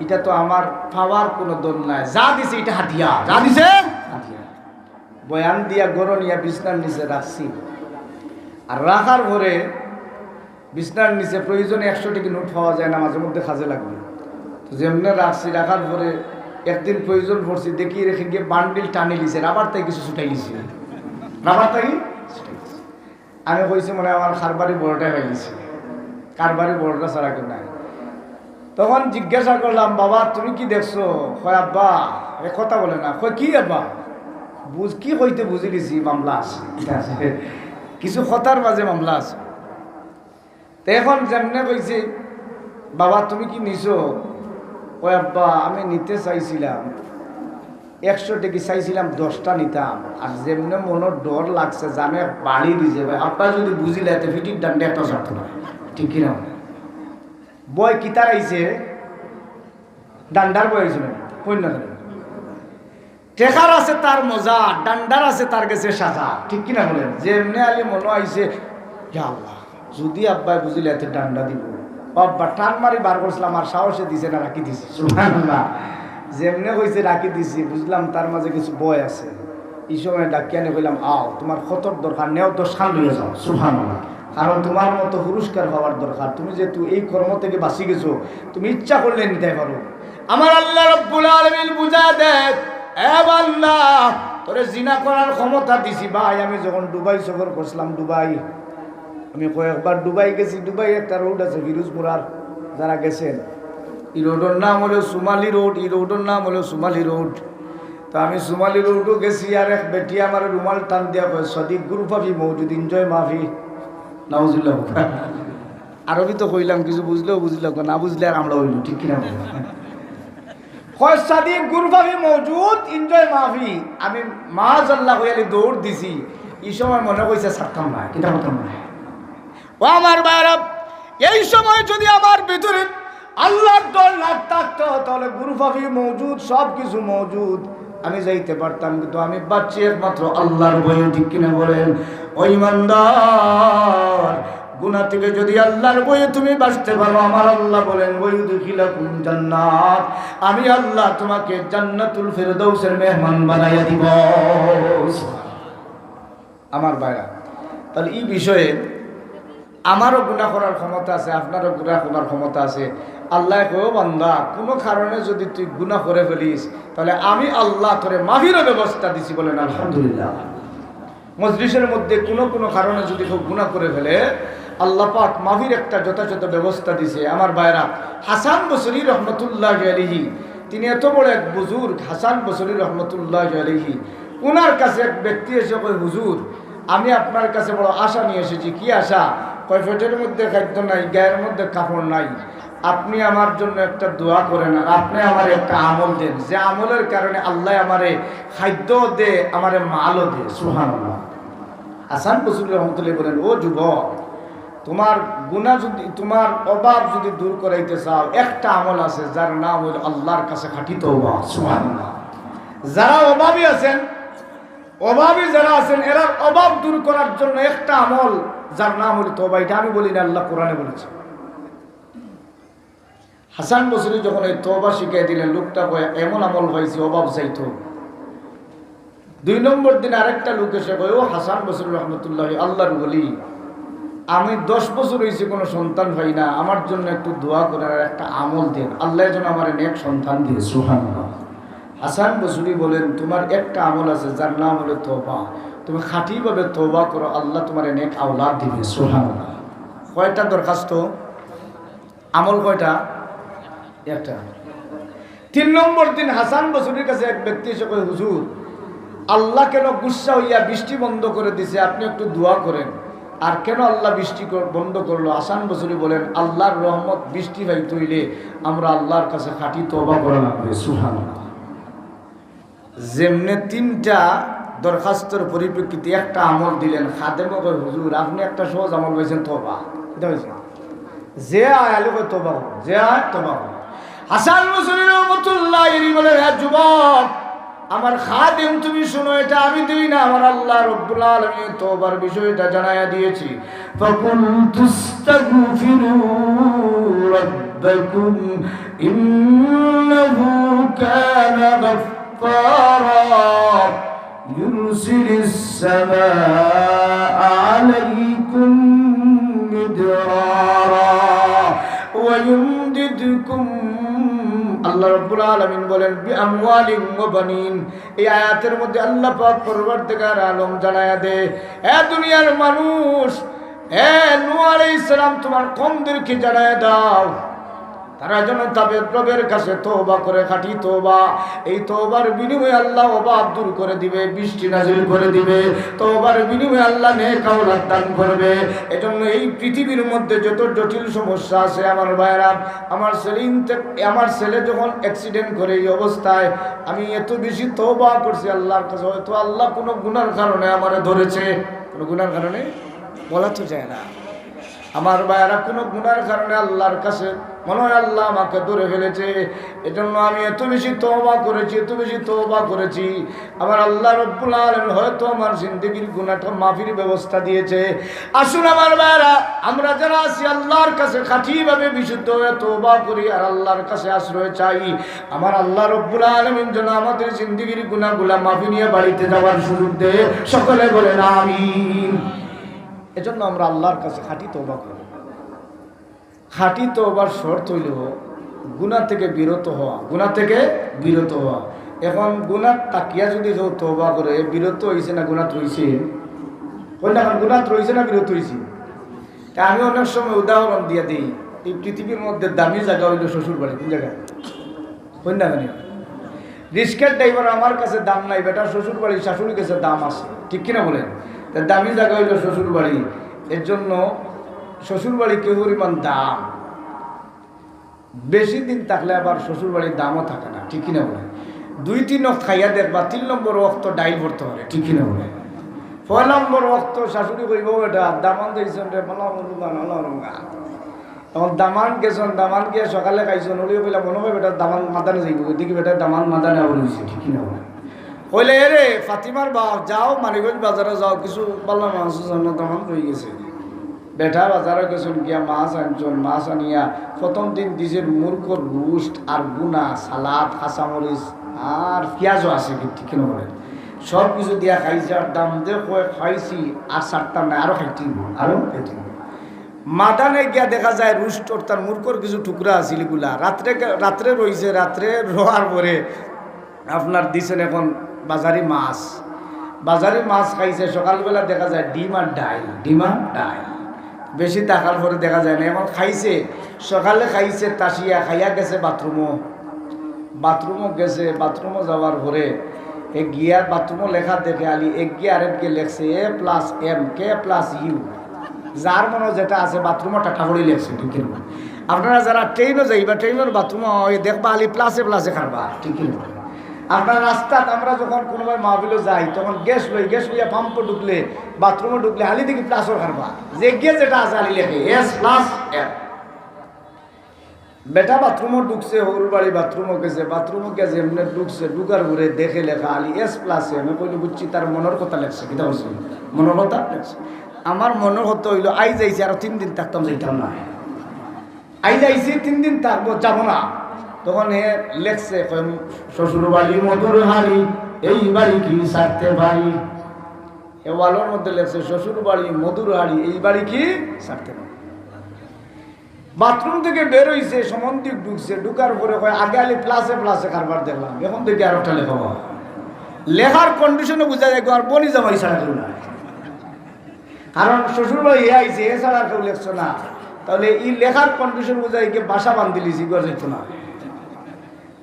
এটা তো আমার পাওয়ার কোনো দল নাই, যা দিছে এটা হাতিয়া, যা দিছে হাতিয়া। বয়ান দিয়া গরো নিয়া বিছনার নিচে রাখছি, আর রাখার পরে বিছনার নিচে প্রয়োজনে 100 টাকা নোট পাওয়া যায় না, মাঝে মধ্যে কাজে লাগবে। তো যেমনি রাখছি, রাখার পরে একদিন প্রয়োজন পড়ছি, দেখি রেখে গিয়ে বান্ডিল টানি লিছে, রাবার তাই কিছু ছুটাই লিছে, রাবার তাই আমি কইছি মনে আমার খারবারি বড়টাই হয়ে গেছে, কারবারি বড়টা ছাড়া কেউ নাই। তখন জিজ্ঞাসা করলাম, বাবা তুমি কি দেখছো? কয় আব্বা এ কথা বলে না। কয় কি আব্বা? কি হইতে বুঝি দিছি, মামলা আছে, কিছু কথার মাঝে মামলা আছে। তো এখন যেমনে কইছি, বাবা তুমি কি নিছো? কয় আব্বা আমি নিতে চাইছিলাম 100 টাকা চাইছিলাম, 10টা নিতাম, আর যেমনে মনের ডর লাগছে জানে বাড়ি দিছে, ভাই আব্বা যদি বুঝিলে এত ফিটির ডান্ডে একটা শর্ত না, ঠিক কিনা? বয় কিতার আইছে, ডান্ডার বয় আইছিল কন্যা, টেকার আছে তার মজা, ডান্ডার আছে তার কাছে সাজা, ঠিক কিনা বলেন? যেমনে আলি মনে আইছে, আল্লাহ যদি আব্বাই বুঝিলে এত ডান্ডা দিব, আব্বা টান মারি বার করছিলাম, আর সাহসে দিছে না, রাখি দিছি। সুবহানাল্লাহ, যেমনে হয়েছে রাখি দিছি, বুঝলাম তার মাঝে কিছু বয় আছে। এই সময় ডাকিয়া নিয়ে কইলাম, আও তোমার কতর দরকার, নেও তো সান লইয়া যাও। সুবহানাল্লাহ, কারণ তোমার মতো পুরস্কার হওয়ার দরকার, তুমি যেহেতু এই কর্ম থেকে বাঁচি গেছো, তুমি ইচ্ছা করলে নিতে পারো। আমার আল্লাহ রাব্বুল আলামিন বুঝা দেয়, এ বান্দা তোরে জিনা করার ক্ষমতা দিছি। ভাই আমি যখন দুবাই সফর করছিলাম, দুবাই আমি কয়েকবার দুবাই গেছি। দুবাই একটা রোড আছে ফিরোজপুরার, যারা গেছেন, এই রোডের নাম হলো সুমালি রোড, এই রোডের নাম হলো সুমালি রোড। তো আমি সুমালি রোডও গেছি, আর এক বেটি আমার রুমাল টান দিয়া কয়, সদিক গ্রুপ আফি মৌজুদ এনজয় মাফি নাউজুল্লাহ। আরবি তো কইলাম, কিছু বুঝলেও বুঝলাম, না বুঝলে আর আমরা হইল, ঠিক কিনা? কয় সদিক গ্রুপ আফি মৌজুদ এনজয় মাফি। আমি মাশাআল্লাহ কইয়ালি দৌড় দিছি। এই সময় মনে কইছে ছাড়তাম না, কিতা করতাম না। ও আমার ভাইরা, এই সময় যদি আমার ভিতরে আল্লাহর ডর না থাকতো, তাহলে গুরুফাফি মৌজুদ, সব কিছু মৌজুদ, আমি যাইতে পারতাম। কিন্তু আমি বাচ্চি একমাত্র আল্লাহর ভয়ে, ঠিক কিনা বলেন? ও ইমানদার, গুনাহ থেকে যদি আল্লাহর ভয়ে তুমি বাঁচতে পারো, আমার আল্লাহ বলেন, ওয়ায়ুদখিলাকুম জান্নাত, আমি আল্লাহ তোমাকে জান্নাতুল ফিরদাউসের মেহমান বানাইয়া দিব। আমার ভাইরা, তাহলে এই বিষয়ে আমারও গুনাহ করার ক্ষমতা আছে, আপনারও গুনাহ করার ক্ষমতা আছে। আল্লাহ কো বান্দা, কোনো কারণে যদি তুই গুনাহ করে ফেলিস, তাহলে আমি আল্লাহ তোরে মাফিরও ব্যবস্থা দিছি। বলেন আলহামদুলিল্লাহ। মজলিসের মধ্যে কোনো কারণে যদি কেউ গুনাহ করে ফেলে, আল্লাহ পাক মাফির একটা যথাযথ ব্যবস্থা দিছে। আমার ভাইরা, হাসান বসরি রহমতুল্লাহ আলাইহি, তিনি এত বড় এক বুজুর্গ, হাসান বসরি রহমতুল্লাহ আলাইহি, ওনার কাছে এক ব্যক্তি এসে কয়, হুজুর আমি আপনার কাছে বড় আশা নিয়ে এসেছি। কি আশা? কয় পেটের মধ্যে খাদ্য নাই, গায়ের মধ্যে কাপড় নাই, আপনি আমার জন্য একটা দোয়া করেন, আর আপনি আমার একটা আমল দেন, যে আমলের কারণে আল্লাহ আমারে খাদ্য দে, আমারে মালও দে। সুবহানাল্লাহ। হাসান বসরি রহমতুল্লাহ বলেন, ও যুবক, তোমার গুনাহ যদি, তোমার অভাব যদি দূর করাইতে চাও, একটা আমল আছে যার নাম হইল আল্লাহর কাছে খাঁটি তওবা। সুবহানাল্লাহ। যারা অভাবী আছেন, অভাবী যারা আছেন, এরা অভাব দূর করার জন্য একটা আমল যার নাম হইল তওবা। এটা আমি বলি না, আল্লাহ কোরআনে বলেছে। হাসান বসরি যখন এই তওবা শিখিয়ে দিলেন, লোকটা এমন আমল হয়েছে, অভাব চাইতো। 2 নম্বর দিন আরেকটা লোক এসে কয়, ও হাসান বসরি রহমতুল্লাহ, আল্লাহর বলি, আমি 10 বছর হয়েছে কোনো সন্তান পাই না, আমার জন্য একটু দোয়া করে আর একটা আমল দেন, আল্লাহ যেন আমার নেক সন্তান দিয়ে। সুবহানাল্লাহ। হাসান বসরি বলেন, তোমার একটা আমল আছে যার নাম হলো তওবা। তুমি খাঁটিভাবে তওবা করো, আল্লাহ তোমার নেক আওলাদ দিবে। সুবহানাল্লাহ। কয়টা দরখাস্ত? আমল কয়টা? একটা। 3 নম্বর দিন হাসান বসরির কাছে এক ব্যক্তি এসে কয়, হুজুর, আল্লাহ কেন গুসা হইয়া বৃষ্টি বন্ধ করে দিছে, আপনি একটু দোয়া করেন। আর কেন আল্লাহ বৃষ্টি বন্ধ করলো? হাসান বসরি বলেন, আল্লাহর রহমত বৃষ্টি ভাই তৈলে আমরা আল্লাহর কাছে খাঁটি তওবা করা লাগবে। সুবহানাল্লাহ। যেমনে 3টা দরখাস্তর পরিপ্রেক্ষিতে একটা আমল দিলেন, খাদেমও কয়, হুজুর আপনি একটা সহজ আমল পাইছেন, তওবা। এটা হয়েছে যে আয় আলু কয় তওবা করো, যে আয় তওবা করো। হাসান বসরি রহমতুল্লাহ বলেন, হ্যাঁ যুবক, আমার খাদেম তুমি শোনো, এটা আমি দিই না, আমার আল্লাহ রব্বুল আলামিন তওবার বিষয়টা জানায়া দিয়েছি। ফাকুলতুস্তাগফিরু রাব্বাকুম ইন্নাহু কানা গাফফারা ইউরসিলিস সামাআ আলাইকুম মিদরারা ওয়া ইউমদিদকুম। আল্লাহ রাব্বুল আলামিন বলেন, বিআমওয়ালিন ওয়া বানিন। এই আয়াতের মধ্যে আল্লাহ পাক পরবর্তীকার আলম জানায়া দে, এ দুনিয়ার মানুষ, এ নূহ আলাইহিস সালাম তোমার কওমদেরকে জানায়া দাও, তারা যেন তাদের রবের কাছে তওবা করে, খাঁটি তওবা। এই তওবার বিনিময়ে আল্লাহ অভাব দূর করে দিবে, বৃষ্টি নাজিল করে দিবে। তওবার বিনিময়ে আল্লাহ নেক আওলাদ দান করবে। এজন্য এই পৃথিবীর মধ্যে যত জটিল সমস্যা আছে, আমার ভাইরা, আমার ছেলে যখন অ্যাক্সিডেন্ট করে এই অবস্থায়, আমি এত বেশি তওবা করছি আল্লাহর কাছে, হয়তো আল্লাহ কোনো গুনার কারণে আমারে ধরেছে, কোনো গুনার কারণে বলা তো যায় না। আমার ভাইয়েরা, কোনো গুনার কারণে আল্লাহর কাছে মনে হয় আল্লাহ আমাকে ধরে ফেলেছে, এজন্য আমি এত বেশি তওবা করেছি, এত বেশি তওবা করেছি। আমার আল্লাহ রব্বুল আলামিন হয়তো আমার জিন্দেগির গুনাহটা মাফির ব্যবস্থা দিয়েছে। আসুন আমার ভাইয়েরা, আমরা যারা আছি আল্লাহর কাছে খাঁটিভাবে বিশুদ্ধ হয়ে তওবা করি আর আল্লাহর কাছে আশ্রয় চাই। আমার আল্লাহ রব্বুল আলামিন যেন আমাদের জিন্দেগির গুনাহগুলা মাফি নিয়ে বাড়িতে যাওয়ার সুযোগ দেয়। সকলে বলেন আমিন। এজন্য আমরা আল্লাহর কাছে খাঁটি তওবা করব। খাঁটি তওবার শর্ত হইল গুনাহ থেকে বিরত হওয়া, গুনাহ থেকে বিরত হওয়া। এখন গুনাহ তাকিয়া যদি কেউ তওবা করে, বিরত হইছে না গুনাহ রইছে? কই না, গুনাহ রইছে না বিরত হইছে? তা আমি অনেক সময় উদাহরণ দিয়ে দিই, এই পৃথিবীর মধ্যে দামি জায়গা হইল শ্বশুর বাড়ি। কোন জায়গা? কই না, মানে রিস্কের ড্রাইভার আমার কাছে দাম নাই, বেটার শ্বশুর বাড়ি শাশুড়ির কাছে দাম আছে, ঠিক কিনা বলেন? দামি জায়গা হইল শ্বশুর বাড়ি। এর জন্য শ্বশুর বাড়ি কেউ পরিমাণ দাম, বেশি দিন থাকলে আবার শ্বশুর বাড়ির দামও থাকে না, ঠিক কিনা বলে? 2-3 ওয়াক্ত খাইয়া দেখবা, 3 নম্বর ওয়াক্ত ডাইল ভরতে পারে, ঠিক কিনা বলে? 4 নম্বর ওয়াক্ত শাশুড়ি কইব, এটা দামান দিয়েছেন রে, এখন দামান গেছেন, দামান গিয়ে সকালে খাইছেন, হলেও কইলা মনে হয় বেটা দামান মাদানে যাইব, দেখি বেটা দামান মাদানে আবার হয়েছে, ঠিক কিনা বলে? কইলে রে ফাতিমার বাপ, যাও মানিকগঞ্জ বাজারে যাও, কিছু পাল্লা মাছ দামান রয়ে গেছে। বেটা বাজারে গেছেন, গিয়া মাছ আনছেন, মাছ আনিয়া প্রথম দিন দিছেন মুরগোর রুস্ট আর গুনা, সালাদ, কাঁচামরিচ আর পেঁয়াজও আছে, ঠিক কিনা বলে? সব কিছু দিয়া খাইছে, আর দাম দিয়ে খাইছি, আর 4টা নাই, আরো খাইতে আরো খাইতে। মাদানে গিয়া দেখা যায় রুস্ট তার মুরগোর কিছু টুকরা আছিল, এগুলা রাত্রে রয়েছে। রাত্রে রোয়ার পরে আপনার দিছেন এখন বাজারি মাছ খাইছে। সকালবেলা দেখা যায় ডিম আর ডাইল, বেশি টাকার পরে দেখা যায় না। এখন খাইছে, সকালে খাইছে, তাসিয়া খাইয়া গেছে বাথরুমও গেছে। বাথরুমও যাওয়ার পরে এ গিয়া বাথরুমও লেখা দেখে আলি এক গিয়ে আরেক গিয়ে লেখছে A+M K+U, যার মনে যেটা আছে বাথরুমও টাটাফড়ি লেখছে, ঠিক না? আপনারা যারা ট্রেনও যাইবা ট্রেনের বাথরুমও দেখবা আলি প্লাসে প্লাসে খারবা, ঠিক না? আপনার রাস্তাত আমরা যখন কোনোভাবে মাহফিলে যাই তখন গ্যাস লইয়া পাম্পে ঢুকলে বাথরুমে ঢুকলে আলি দেখি প্লাসও খারবা, যে গিয়ে যেটা আছে আলি লেখে S+M। বেটা বাথরুমও ঢুকছে, হরুর বাড়ি বাথরুমও গেছে এমনি ঢুকছে, ঢুকার ঘুরে দেখে লেখা আলি S+M। কইলে বুঝছি তার মনের কথা লেখছে, কিতা বলছি মনের কথা লেখছে। আমার মনের হতো হইলো আই যাইছি আরো 3 দিন থাকতাম, যাইতাম না। আই যাইছি 3 দিন থাকবো, যাবো না। তখন হে লেখছে শ্বশুর বাড়ি মধুর হাড়ি, এই বাড়ি কি ছাড়তে পারি। এ ওয়ালের মধ্যে লেখছে শ্বশুর বাড়ি মধুর হাড়ি, এই বাড়ি কি ছাড়তে পারি। বাথরুম থেকে বের হইছে, সমন্তিক ঢুকছে, ঢুকার পরে কয় আগে আলি প্লাসে প্লাসে কারবার দেখলাম, এখন থেকে আর একটা লেখা লেখার কন্ডিশনে বোঝা যায় আর বনি জামাই ছাড়া কেউ না। কারণ শ্বশুর বাড়ি এ আইছে, এ ছাড়া কেউ লেখছো না, তাহলে এই লেখার কন্ডিশন বোঝায় কি বাসা বান্ধিলিছি গড় যেত না।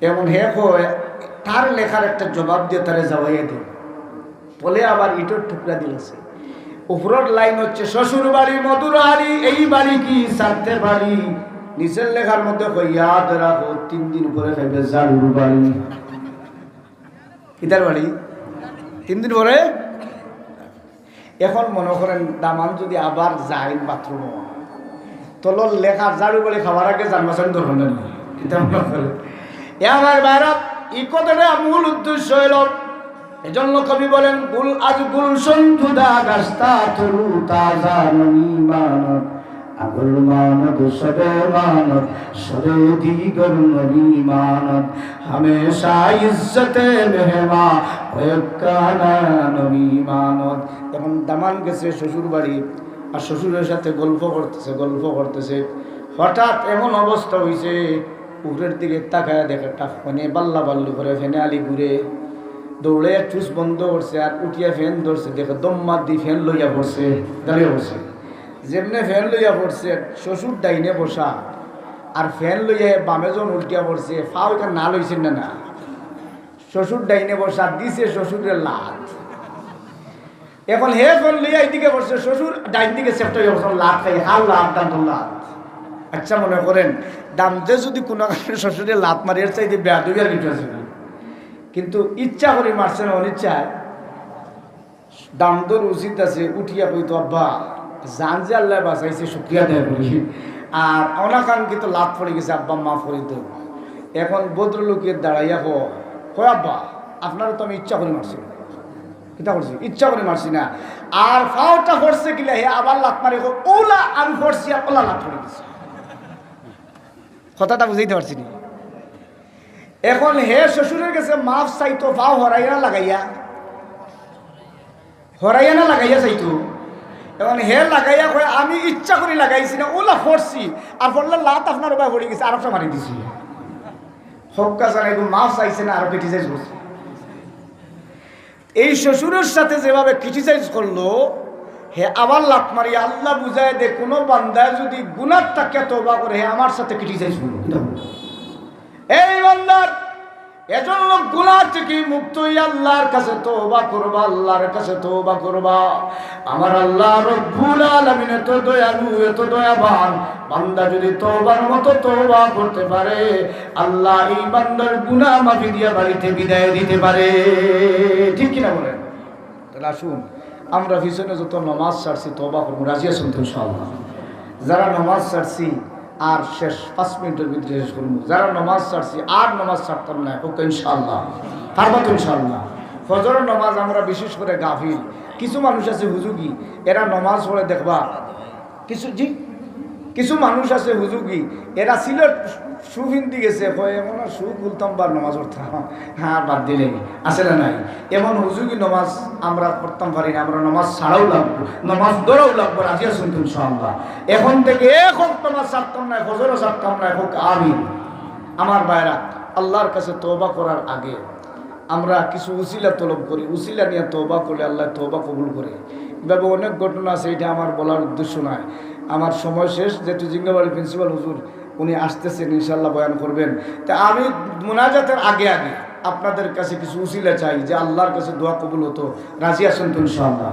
এমন হে কয় তার লেখার একটা জবাব দিয়ে তারে যাওয়াইয়া দিই, বলে আবার ইটোর টুকরা দিয়েছে। উপরের লাইন হচ্ছে শ্বশুর বাড়ি মধুর হাড়ি, এই বাড়ি কি ছাড়তে পারি। নিচের লেখার মধ্যে ইয়াদ রাখো 3 দিন পরে খাইবে জারুর বাড়ি। ইতার বাড়ি 3 দিন পরে। এখন মনে করেন দামান যদি আবার যায় বাথরুম, তলর লেখা জারু বাড়ি খাবার আগে জানবাসান ধরবেন না। এটা মনে করে আমার বাইরা ই কথাটা মূল উদ্দেশ্য হইল, এজন্য কবি বলেন গুল আজ গুলশন ধুদা গাস্তা তরু তাজা ননি মানত আগুল মানত সবে মানত সরে দিগর ননি মানত হমেশা ইজ্জতে মেহমা হয়কানা ননি মানত। এখন দামান গেছে শ্বশুর বাড়ি, আর শ্বশুরের সাথে গল্প করতেছে। হঠাৎ এমন অবস্থা হয়েছে, উপরের দিকে তাকায় দেখে টাফনে বাল্লা বাল্লু করে ফেনে আলি ঘুরে দৌড়ে চুস বন্ধ করছে, আর উঠিয়া ফ্যান ধরছে, দেখে দম্মা দি ফ্যান লইয়া পড়ছে, দাঁড়িয়ে পড়ছে। যেমনে ফ্যান লইয়া পড়ছে, শ্বশুর ডাইনে বসা, আর ফ্যান লইয়া বামে জন উল্টিয়া পড়ছে। ফাও এটা না লইছেন না, শ্বশুর ডাইনে বসা দিছে শ্বশুরের লাত। এখন হে ফোন লইয়া এইদিকে বসছে, শ্বশুর ডাইন দিকে চেপটা লাত খাই, হাল লাত দাম লাত। আচ্ছা মনে করেন দামতে যদি কোনো কারণে শ্বশুরে লাত মারি এর চাইতে বেয়াদবি আর কিছু আছে, কিন্তু ইচ্ছা করে মারছে না, অনিচ্ছায়। দামদর উচিত আছে উঠিয়া কইতো আব্বা জান যে আল্লাহ বাঁচাইছে শুক্রিয়া দেয় বলি, আর অনাকাঙ্ক্ষিত লাত পড়ে গেছে আব্বা মাফ করে দেব। এখন ভদ্রলোকের দাঁড়াইয়া কয় আব্বা আপনারও তো আমি ইচ্ছা করে মারছি, কিতা করছি ইচ্ছা করে মারছি না, আর ফাওটা করছে কিলা হে আবার লাত মারে ওলা আমি পড়ছি আর ওলা লাত পড়ে গেছে। কথাটা বুঝাইতে পারছি না। এখন হে শ্বশুরের কাছে মাফ চাইতো, ফাও হরাইয়া না লাগাইয়া চাইতো। এখন হে লাগাইয়া কয় আমি ইচ্ছা করে লাগাইছি না, ওলা পড়ছি আর পড়লে লাত আপনার উপায় পড়ে গেছে, আরেকটা মারি দিছি। হক্কা জানাই মাফ চাইছে না, আরো ক্রিটিসাইজ করছে। এই শ্বশুরের সাথে যেভাবে ক্রিটিসাইজ করলো, হে আবার লাত মারি আল্লাহ বুঝায় দে কোনো বান্দায় যদি গুনার টাকা তওবা করে হে আমার সাথে ক্রিটিসাইজ করলো। এই বান্দার এজন্য গুনাহ থেকে মুক্ত হয়ে আল্লাহর কাছে তওবা করবা, আল্লাহর কাছে তওবা করবা। আমার আল্লাহ রব্বুল আলামিন এত দয়ালু, এত দয়াবান, বান্দা যদি তওবার মতো তওবা করতে পারে, আল্লাহ এই বান্দার গুনাহ মাফি দিয়া বাড়িতে বিদায় দিতে পারে। ঠিক কিনা বলেন? তাহলে আসুন আমরা পিছনে যত নামাজ ছাড়ছি তওবা করবো, রাজি আছেন তো ইনশাআল্লাহ? যারা নামাজ ছাড়ছি আর শেষ 5 মিনিটের ভিতরে শেষ করবো, যারা নামাজ ছাড়ছি আর নামাজ ছাড়তাম না ওকে ইনশাআল্লাহ পারবা তো ইনশাআল্লাহ। ফজরের নামাজ আমরা বিশেষ করে গাফিল, কিছু মানুষ আছে হুজুগি, এরা নামাজ পড়ে দেখবা কিছু মানুষ আছে হুজুগি, এরা সিলেট সুফিন্দি গেছে এমন সু বলতাম বা নামাজ পড়তাম, হ্যাঁ বাদ দিলে আছে না নাই। এমন হুজুগি নামাজ আমরা পড়তাম পারি না, আমরা নামাজ ছাড়াও লাগবো, নামাজ ধরেও লাগবো, রাজি আছেন তো ইনশাআল্লাহ? এখন থেকে হোক নামাজ ছাড়তাম না, ফজরও ছাড়তাম না, হোক আমিন। আমার ভাইরা, আল্লাহর কাছে তওবা করার আগে আমরা কিছু উসিলা তলব করি, উসিলা নিয়ে তওবা করলে আল্লাহ তওবা কবুল করে। এভাবে অনেক ঘটনা আছে, এটা আমার বলার উদ্দেশ্য নয়। আমার সময় শেষ, যেহেতু জিঙ্গাবাড়ি প্রিন্সিপাল হুজুর উনি আসতেছেন ইনশাআল্লাহ বয়ান করবেন, তা আমি মুনাজাতের আগে আপনাদের কাছে কিছু উসিলা চাই যে আল্লাহর কাছে দোয়া কবুল হতো। রাজি আছেন তো ইনশাআল্লাহ?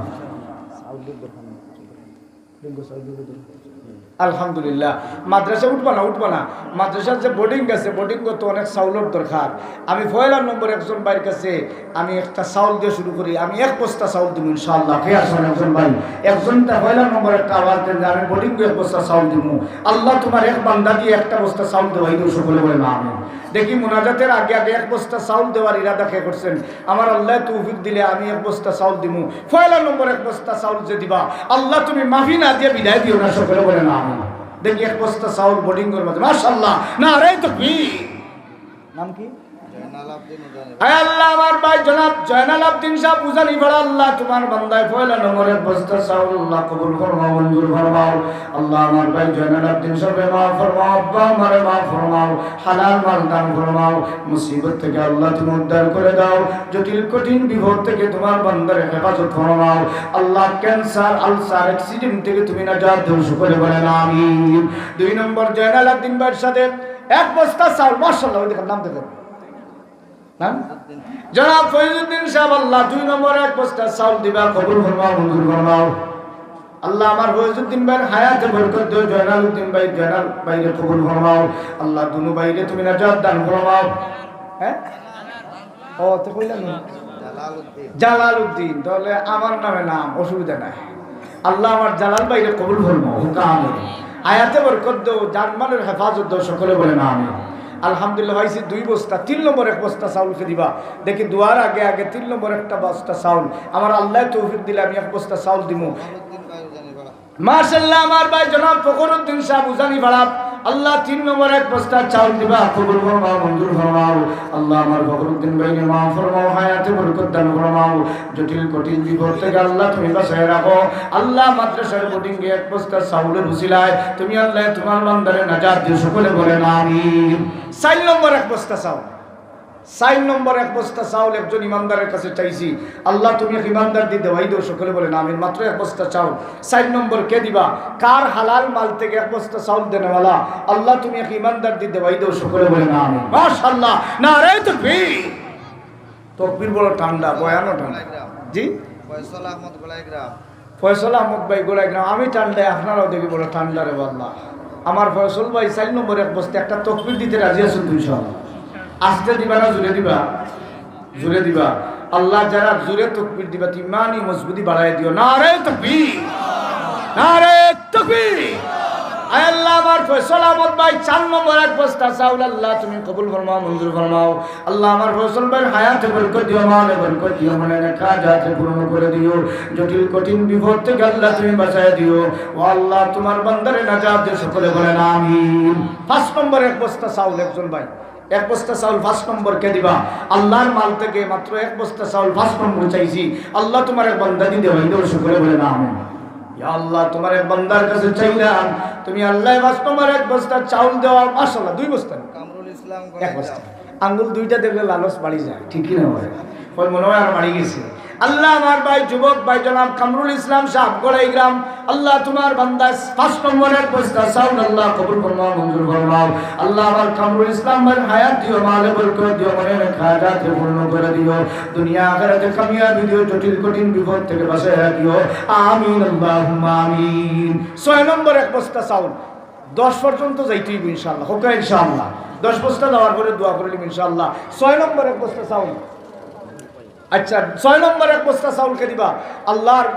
আলহামদুলিল্লাহ। মাদ্রাসা উঠবা না, মাদ্রাসার যে বোর্ডিং আছে, বোর্ডিং তো অনেক চাউলের দরকার। আমি পয়লা নম্বর একজন ভাইয়ের কাছে আমি একটা চাউল দিয়ে শুরু করি, আমি 1 বস্তা চাউল দিব ইনশাআল্লাহ। কে আসেন একজন ভাই? একজনটা পয়লা নম্বর একটা আওয়াজ দেন যে আমি বোর্ডিং 1 বস্তা চাউল দিব। আল্লাহ তোমার এক বান্দা দিয়ে একটা বস্তা চাউল দেওয়াই দেব, সকলে বলে না আমি দেখি মোনাজাতের আগে 1 বস্তা চাউল দেওয়ার ইরাদা কে করছেন? আমার আল্লাহ তৌফিক দিলে আমি 1 বস্তা চাউল দিব। পয়লা নম্বর 1 বস্তা চাউল যে দিবা আল্লাহ তুমি মাফি না দিয়ে বিদায় দিও না, সকলে বলে না আমি দেখি 1 বস্তা চাউল বোর্ডিং এর মধ্যে। মাশাআল্লাহ, না রে তো কি নাম কি? আল্লাহ আমার ভাই জনাব জয়নাল আব্দিন সাহেব উজানি বড় আল্লাহ তোমার বান্দায় পয়লা নম্বরে বস্তা চাউল আল্লাহ কবুল ফরমাও, মঞ্জুর ফরমাও। আল্লাহ আমার ভাই জয়নাল আব্দিন সাহেব মাফ ফরমাও, আব্বা আমারে মাফ ফরমাও, হালাল মাল দান ফরমাও। মুসিবত থেকে আল্লাহ তুমি উদ্ধার করে দাও, জটিল কঠিন বিপদ থেকে তোমার বান্দার হেফাজত ফরমাও। আল্লাহ ক্যান্সার আলসার অ্যাক্সিডেন্ট থেকে তুমি নাজাত দাও, সকলে বলেন আমিন। 2 নম্বর জয়নাল আব্দিন ভাইয়ের সাথে 1 বস্তা চাউল। মাশাআল্লাহ, ওই দেখেন নাম দেখেন জনাব ফয়জুদ্দিন সাহেব আল্লাহ 2 নম্বর 1 বস্তা চাউল দিবা, কবুল ফরমাও, মঞ্জুর ফরমাও। আল্লাহ আমার ফয়জুদ্দিন ভাইয়ের হায়াতে বরকত দিও, জয়নালউদ্দিন ভাই জয়নাল ভাইরে কবুল ফরমাও। আল্লাহ দুনু ভাইরে তুমি নাজাত দান ফরমাও। হ্যাঁ ও তো কইলেন জালালউদ্দিন, তাহলে আমার নামে নাম, অসুবিধা নাই। আল্লাহ আমার জালাল ভাইরে কবুল ফরমাও, হুকাম হায়াতে বরকত দিও, জানমালের হেফাজত দিও, সকলে বলেন আমিন। আলহামদুলিল্লাহ ভাইছি 2 বস্তা। 3 নম্বর 1 বস্তা চাউলকে দিবা। দেখি দুয়ার আগে 3 নম্বর 1 বস্তা চাউল আমার আল্লাহ তৌফিক দিলে আমি 1 বস্তা চাউল দিব। মাশাআল্লাহ আমার ভাই জনাব ফখরুদ্দিন সাহেব উজানি ভাড়া আল্লাহ 3 নম্বর 1 বস্তা চাউল দিবা, কবুল ফরমাও, মঞ্জুর ফরমাও। আল্লাহ আমার ফখরুদ্দিন ভাইকে মাফ ফরমাও, হায়াতে বরকত দান ফরমাও, জটিল কঠিন বিপদ থেকে আল্লাহ তুমি বাঁচায় রাখো। আল্লাহ মাদ্রাসার বোর্ডিং এ 1 বস্তা চাউলের উসিলায় তুমি আল্লাহ তোমার বান্দারে নাজাত দিও, সকলে বলেন আমিন। 4 নম্বর 1 বস্তা চাউল, 4 নম্বর 1 বস্তা চাউল একজন ইমানদারের কাছে চাইছি, আল্লাহ তুমি এক ইমানদার দিয়ে দেওয়াই দেও, সকলে বলেন আমিন। মাত্র 1 বস্তা চাউল। 4 নম্বর কে দিবা? কার হালাল মাল থেকে 1 বস্তা চাউল দেনেওয়ালা আল্লাহ তুমি এক ইমানদার দিয়ে দেওয়াই দেও, সকলে বলেন আমিন। মাশাআল্লাহ, নারে তাকবীর। তাকবীর বড় ঠান্ডা, বয়ানও ঠান্ডা। জি ফয়সাল আহমদ গোলাইগ্রাম, ফয়সাল আহমদ ভাই গোলাইগ্রাম। আমি ঠান্ডায়, আপনারাও দেখি বড় ঠান্ডা রে আল্লাহ। আমার ফয়সাল ভাই 4 নম্বর 1 বস্তা একটা তাকবীর দিতে রাজি আছেন তো ইনশাআল্লাহ? আস্তে দিবা না জোরে দিবা? জোরে দিবা। আল্লাহ যারা জোরে তাকবীর দিবা ইমানি মজবুতি বাড়ায় দিও। নারে তাকবীর, নারে তাকবীর। আয় আল্লাহ আমার ফয়সাল আহমদ ভাই 4 নম্বর 1 বস্তা চাউল আল্লাহ তুমি কবুল ফরমাও, মঞ্জুর ফরমাও। আল্লাহ আমার ফয়সাল ভাই হায়াতে বরকত দিও, মালে বরকত দিও, মনে কাজাতে পূর্ণ করে দিও, জটিল কঠিন বিপদ থেকে আল্লাহ তুমি বাঁচায় দিও। ও আল্লাহ তোমার বান্দারে নাজাত দিও, সকলে বলেন আমিন। 5 নম্বর 1 বস্তা চাউল একজন ভাই, 1 বস্তা চাউল 5 নম্বর কে দিবা? আল্লাহর মাল থেকে মাত্র 1 বস্তা চাউল 5 নম্বর চাইছি, আল্লাহ তোমার এক বান্দা দিতে হইল, সকলে বলে না আমিন। ইয়া আল্লাহ তোমার এক বান্দার কাছে চাইলাম, তুমি আল্লাহ 5 নম্বর 1 বস্তা চাউল দেওয়া। মাশাআল্লাহ 2 বস্তা কামরুল ইসলাম 1 বস্তা। আঙ্গুল 2টা দেখলে লালস বাড়ি যায়, ঠিকই না হয়? ওই মনে হয় আর বাড়ি গেছে। আল্লাহ আমার ভাই যুবক ভাই জনাব কামরুল ইসলাম সাহেব গোড়াইগ্রাম আল্লাহ তোমার বান্দা 5 নম্বর 1 বস্তা চাউল আল্লাহ কবুল ফরমাও, মঞ্জুর ফরমাও। আল্লাহ আমার কামরুল ইসলাম ভাই হায়াত দিও, মালে বরকত দিও, মনের খাজাতে পূর্ণ করে দিও, দুনিয়া আখিরাতে কামিয়াবি দিও, জটিল কঠিন বিপদ থেকে বাঁচায় রাখিও, আমিন আল্লাহুম্মা আমিন। 6 নম্বর 1 বস্তা চাউল 10 পর্যন্ত যাইতেই ইনশাআল্লাহ, হোক ইনশাআল্লাহ। 10 বস্তা দেওয়ার পরে দোয়া করলিম ইনশাআল্লাহ। 6 নম্বর 1 বস্তা চাউল। আচ্ছা 6 নম্বর 1 বস্তা চাউলকে দিবা আল্লাহর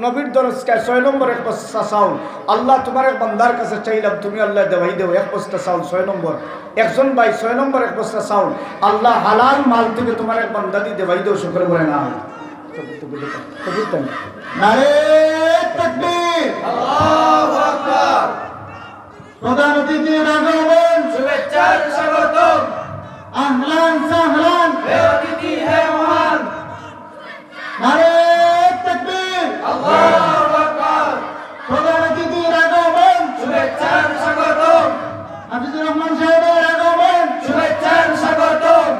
নবীর দরজকে। 6 নম্বর 1 বস্তা চাউল আল্লাহ তোমার এক বান্দার কাছে চাইলাম, তুমি আল্লাহ দেওয়াই দেও 1 বস্তা চাউল। 6 নম্বর একজন ভাই 6 নম্বর 1 বস্তা চাউল আল্লাহ হালাল মাল থেকে তোমার এক বান্দা দিয়ে দেওয়াই দেও, সকলে বলে না আমিন। নারে তাকবীর, আল্লাহু আকবার। প্রধান অতিথির আগমন, শুভেচ্ছার স্বাগতম, আহলান সাহলান, হে অতিথি হে মহান। নারে তাকবীর, আল্লাহু আকবার। প্রধান অতিথির আগমন, শুভেচ্ছার স্বাগতম, হাফিজুর রহমান সাহেবের আগমন, শুভেচ্ছার স্বাগতম।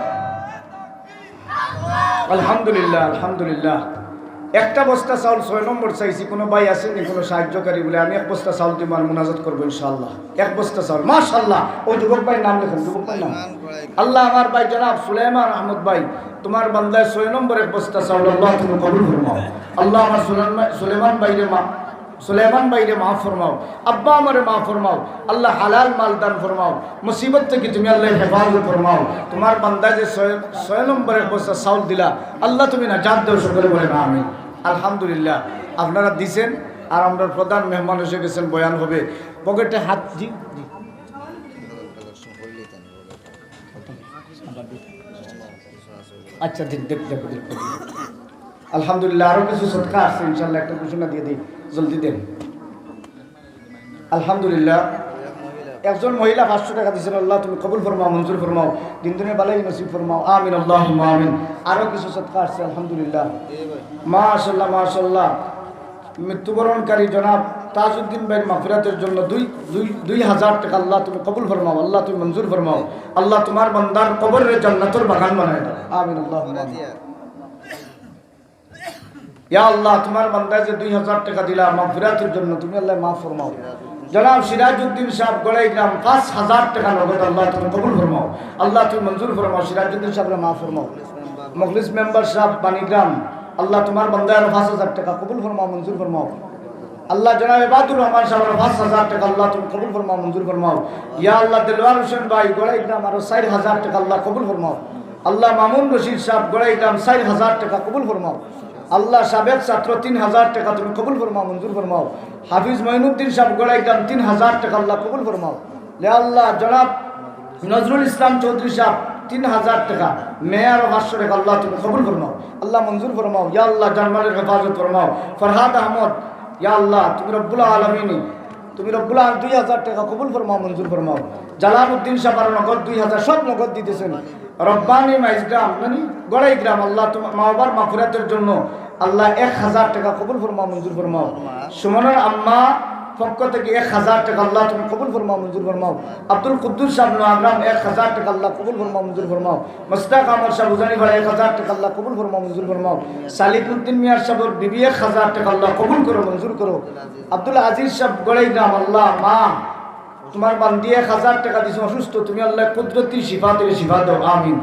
আলহামদুলিল্লাহ, আলহামদুলিল্লাহ। একটা বস্তা চাউল 6 নম্বর চাইছি, কোনো ভাই আছে নি কোনো সাহায্যকারী বলে আমি এক বস্তা চাউল দিব আর মুনাজাত করবো ইনশাআল্লাহ। এক বস্তা চাউল, মাশাআল্লাহ। ওই যুবক ভাই নাম লেখেন, যুবক ভাই নাম আল্লাহ আমার ভাই জনাব সুলাইমান আহমদ ভাই, তোমার বান্দায় 6 নম্বর এক বস্তা চাউল আল্লাহ তুমি কবুল ফরমাও। আল্লাহ আমার সুলাইমান ভাইরে মাফ ফরমাও, আব্বা আমারে মাফ ফরমাও। আল্লাহ হালাল মাল দান ফরমাও, মুসিবত থেকে তুমি আল্লাহ হেফাজত ফরমাও। তোমার বান্দায় যে 6 নম্বর এক বস্তা চাউল দিলা আল্লাহ তুমি নাজাত দাও, সকলে বলে না আমিন। আলহামদুলিল্লাহ আপনারা দিছেন। আর আমরা প্রধান মেহমান এসে গেছেন, বয়ান হবে। পকেটে হাত জি জি আচ্ছা দেখ দেখ দেখ দেখ। আলহামদুলিল্লাহ আরো কিছু সদকা আছে ইনশাআল্লাহ, একটা ঘোষণা দিয়ে দিই, জলদি দেন। আলহামদুলিল্লাহ একজন মহিলা 500 টাকা দিয়েছেন, আল্লাহ তুমি কবুল ফরমাও, মঞ্জুর ফরমাও, দিন দুনিয়া ভালোই নসিব ফরমাও, আমিন আল্লাহুম্মা আমিন। আরো কিছু সদকা আছে আলহামদুলিল্লাহ, মাশাআল্লাহ মাশাআল্লাহ। মৃত্যুবরণকারী জনাব তাজউদ্দিন ভাইয়ের মাগফিরাতের জন্য 2000 টাকা আল্লাহ তুমি কবুল ফরমাও, আল্লাহ তুমি মঞ্জুর ফরমাও। আল্লাহ তোমার বান্দার কবরের জান্নাতের বাগান বানায় দাও, আমিন আল্লাহুম্মা আমিন। ইয়া আল্লাহ তোমার বান্দায় যে 2000 টাকা দিলা মাগফিরাতের জন্য তুমি আল্লাহ মাফ ফরমাও। জনাব সিরাজউদ্দিন সাহেব গড়াইগ্রাম 5000 টাকা নগদ আল্লাহ তুমি কবুল ফরমাও, আল্লাহ তুমি মঞ্জুর ফরমাও। সিরাজউদ্দিন সাহেবরে মাফ ফরমাও। মুখলিস মেম্বার সাহেব বাণীগ্রাম, আল্লাহ তোমার বান্দার 5000 টাকা কবুল ফরমাও, মঞ্জুর ফরমাও। আল্লাহ জনাব ইবাদুর রহমান সাহেবের 5000 টাকা আল্লাহ তুমি কবুল ফরমাও, মঞ্জুর ফরমাও। ইয়া আল্লাহ দিলওয়ার হোসেন ভাই গড়াইগ্রাম আরো 4000 টাকা আল্লাহ কবুল ফরমাও। আল্লাহ মামুন রশিদ সাহেব গড়াইগ্রাম 4000 টাকা কবুল ফরমাও। আল্লাহ সাবেক ছাত্র 3000 টাকা তুমি কবুল ফরমাও, মঞ্জুর ফরমাও। হাফিজ মঈনুদ্দিন সাহেব গড়াইগ্রাম 3000 টাকা আল্লাহ কবুল ফরমাও। লে আল্লাহ জনাব নজরুল ইসলাম চৌধুরী সাহেব 3000 টাকা, মেয়র 500 টাকা আল্লাহ তুমি কবুল ফরমাও, আল্লাহ মঞ্জুর ফরমাও। ইয়া আল্লাহ জানমালের হেফাজত ফরমাও। ফরহাদ আহমদ, ইয়া আল্লাহ তুমি রব্বুল আলামিন, তুমি রব্বুল আলামিন 2000 টাকা কবুল ফরমাও, মঞ্জুর ফরমাও। জালালউদ্দিন সাহেব আর নগদ 2000 সব নগদ দিতেছেন। রব্বানি মাইজগ্রাম মানে গড়াইগ্রাম, আল্লাহ তোমার মা বাবার মাগফিরাতের জন্য আল্লাহ 1000 টাকা কবুল ফরমাও, মঞ্জুর ফরমাও। সুমনের আম্মা পক্ষ থেকে 1000 টাকা আল্লাহ তুমি কবুল ফরমাও, মঞ্জুর ফরমাও। আব্দুল কুদ্দুস সাহেব নোয়াগ্রাম 1000 টাকা আল্লাহ কবুল ফরমাও, মঞ্জুর ফরমাও। মুস্তাক আহমদ সাহেব উজানি ভাড়া 1000 টাকা আল্লাহ কবুল ফরমাও, মঞ্জুর ফরমাও। সালিকুদ্দিন মিয়ার সাহেবের বিবি 1000 টাকা আল্লাহ কবুল করো, মঞ্জুর করো। আব্দুল আজিজ সাহেব গড়াইগ্রাম, আল্লাহ মা তোমার বান্দি 1000 টাকা দিছো অসুস্থ, তুমি আল্লাহ কুদরতি শিফা থেকে শিফা দাও, আমিন।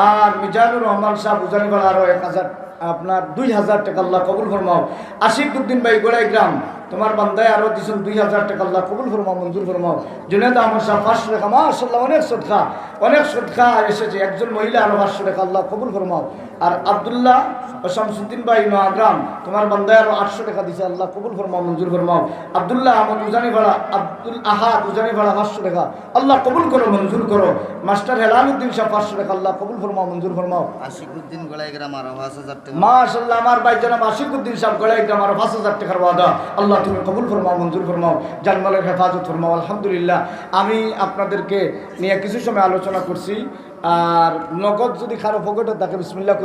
আর মিজানুর রহমান সাহেব উজানি ভাড়া আরো 1000 আপনার 2000 টাকা আল্লাহ কবুল ফরমাও। আশিকুদ্দিন ভাই গড়াইগ্রাম তোমার বান্দায় আরো দিছেন 2000 টাকা আল্লাহ কবুল ফরমাও, মঞ্জুর ফরমাও। জুনেদ আহমদ সাহেব 500 টাকা, মাশাআল্লাহ অনেক সদকা, অনেক সদকা এসেছে। একজন মহিলা আরো 500 টাকা আল্লাহ কবুল ফরমাও। আর আব্দুল্লাহ শামসুদ্দিন ভাই নোয়াগ্রাম তোমার বান্দায় আরো 800 টাকা দিছে, আল্লাহ কবুল ফরমাও, মঞ্জুর ফরমাও। আব্দুল্লাহ আহমদ উজানি ভাড়া, আব্দুল আহাদ উজানি ভাড়া 500 টাকা আল্লাহ কবুল করো, মঞ্জুর করো। মাস্টার হেলালউদ্দিন সাহেব 500 টাকা আল্লাহ কবুল ফরমাও, মঞ্জুর ফরমাও। আশিকুদ্দিন গড়াইগ্রাম আরো 5000 টাকা, মাশাআল্লাহ আমার ভাই জনাব আশিকুদ্দিন সাহেব গড়াইগ্রাম আরো 5000 টাকার ওয়াদা, আল্লাহ তুমি কবুল ফরমাও, মঞ্জুর ফরমাও, জানমালের হেফাজত ফরমাও। আলহামদুলিল্লাহ আমি আপনাদেরকে নিয়ে কিছু সময় আলোচনা করছি। আর নগদ যদি কারো পকেটে থাকে বিসমিল্লাহ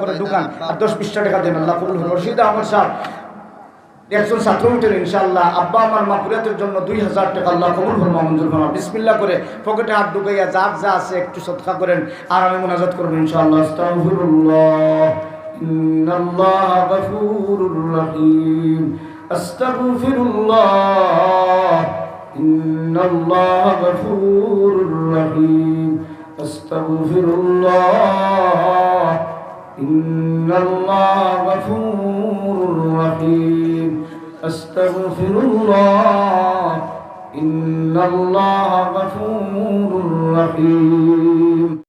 করে ঢুকান আর 10-20 টাকা দেন, আল্লাহ কবুল ফরমাও। রশিদ আহমদ সাহেব একজন ছাত্র উঠেন ইনশাআল্লাহ, আব্বা আমার মাগফিরাতের জন্য 2000 টাকা আল্লাহ কবুল ফরমাও, মঞ্জুর ফরমাও। বিসমিল্লাহ করে পকেটে হাত ঢুকাইয়া যার যা আছে একটু সদকা করেন আর আমি মুনাজাত করব ইনশাআল্লাহ। আস্তাগফিরুল্লাহ ইন্নাল্লাহা গফুরুর রহিম, আস্তাগফিরুল্লাহ ইন্নাল্লাহা গফুরুর রহিম, আস্তাগফিরুল্লাহ ইন্নাল্লাহা গফুরুর রহিম, আস্তাগফিরুল্লাহ ইন্নাল্লাহা গফুরুর রহিম।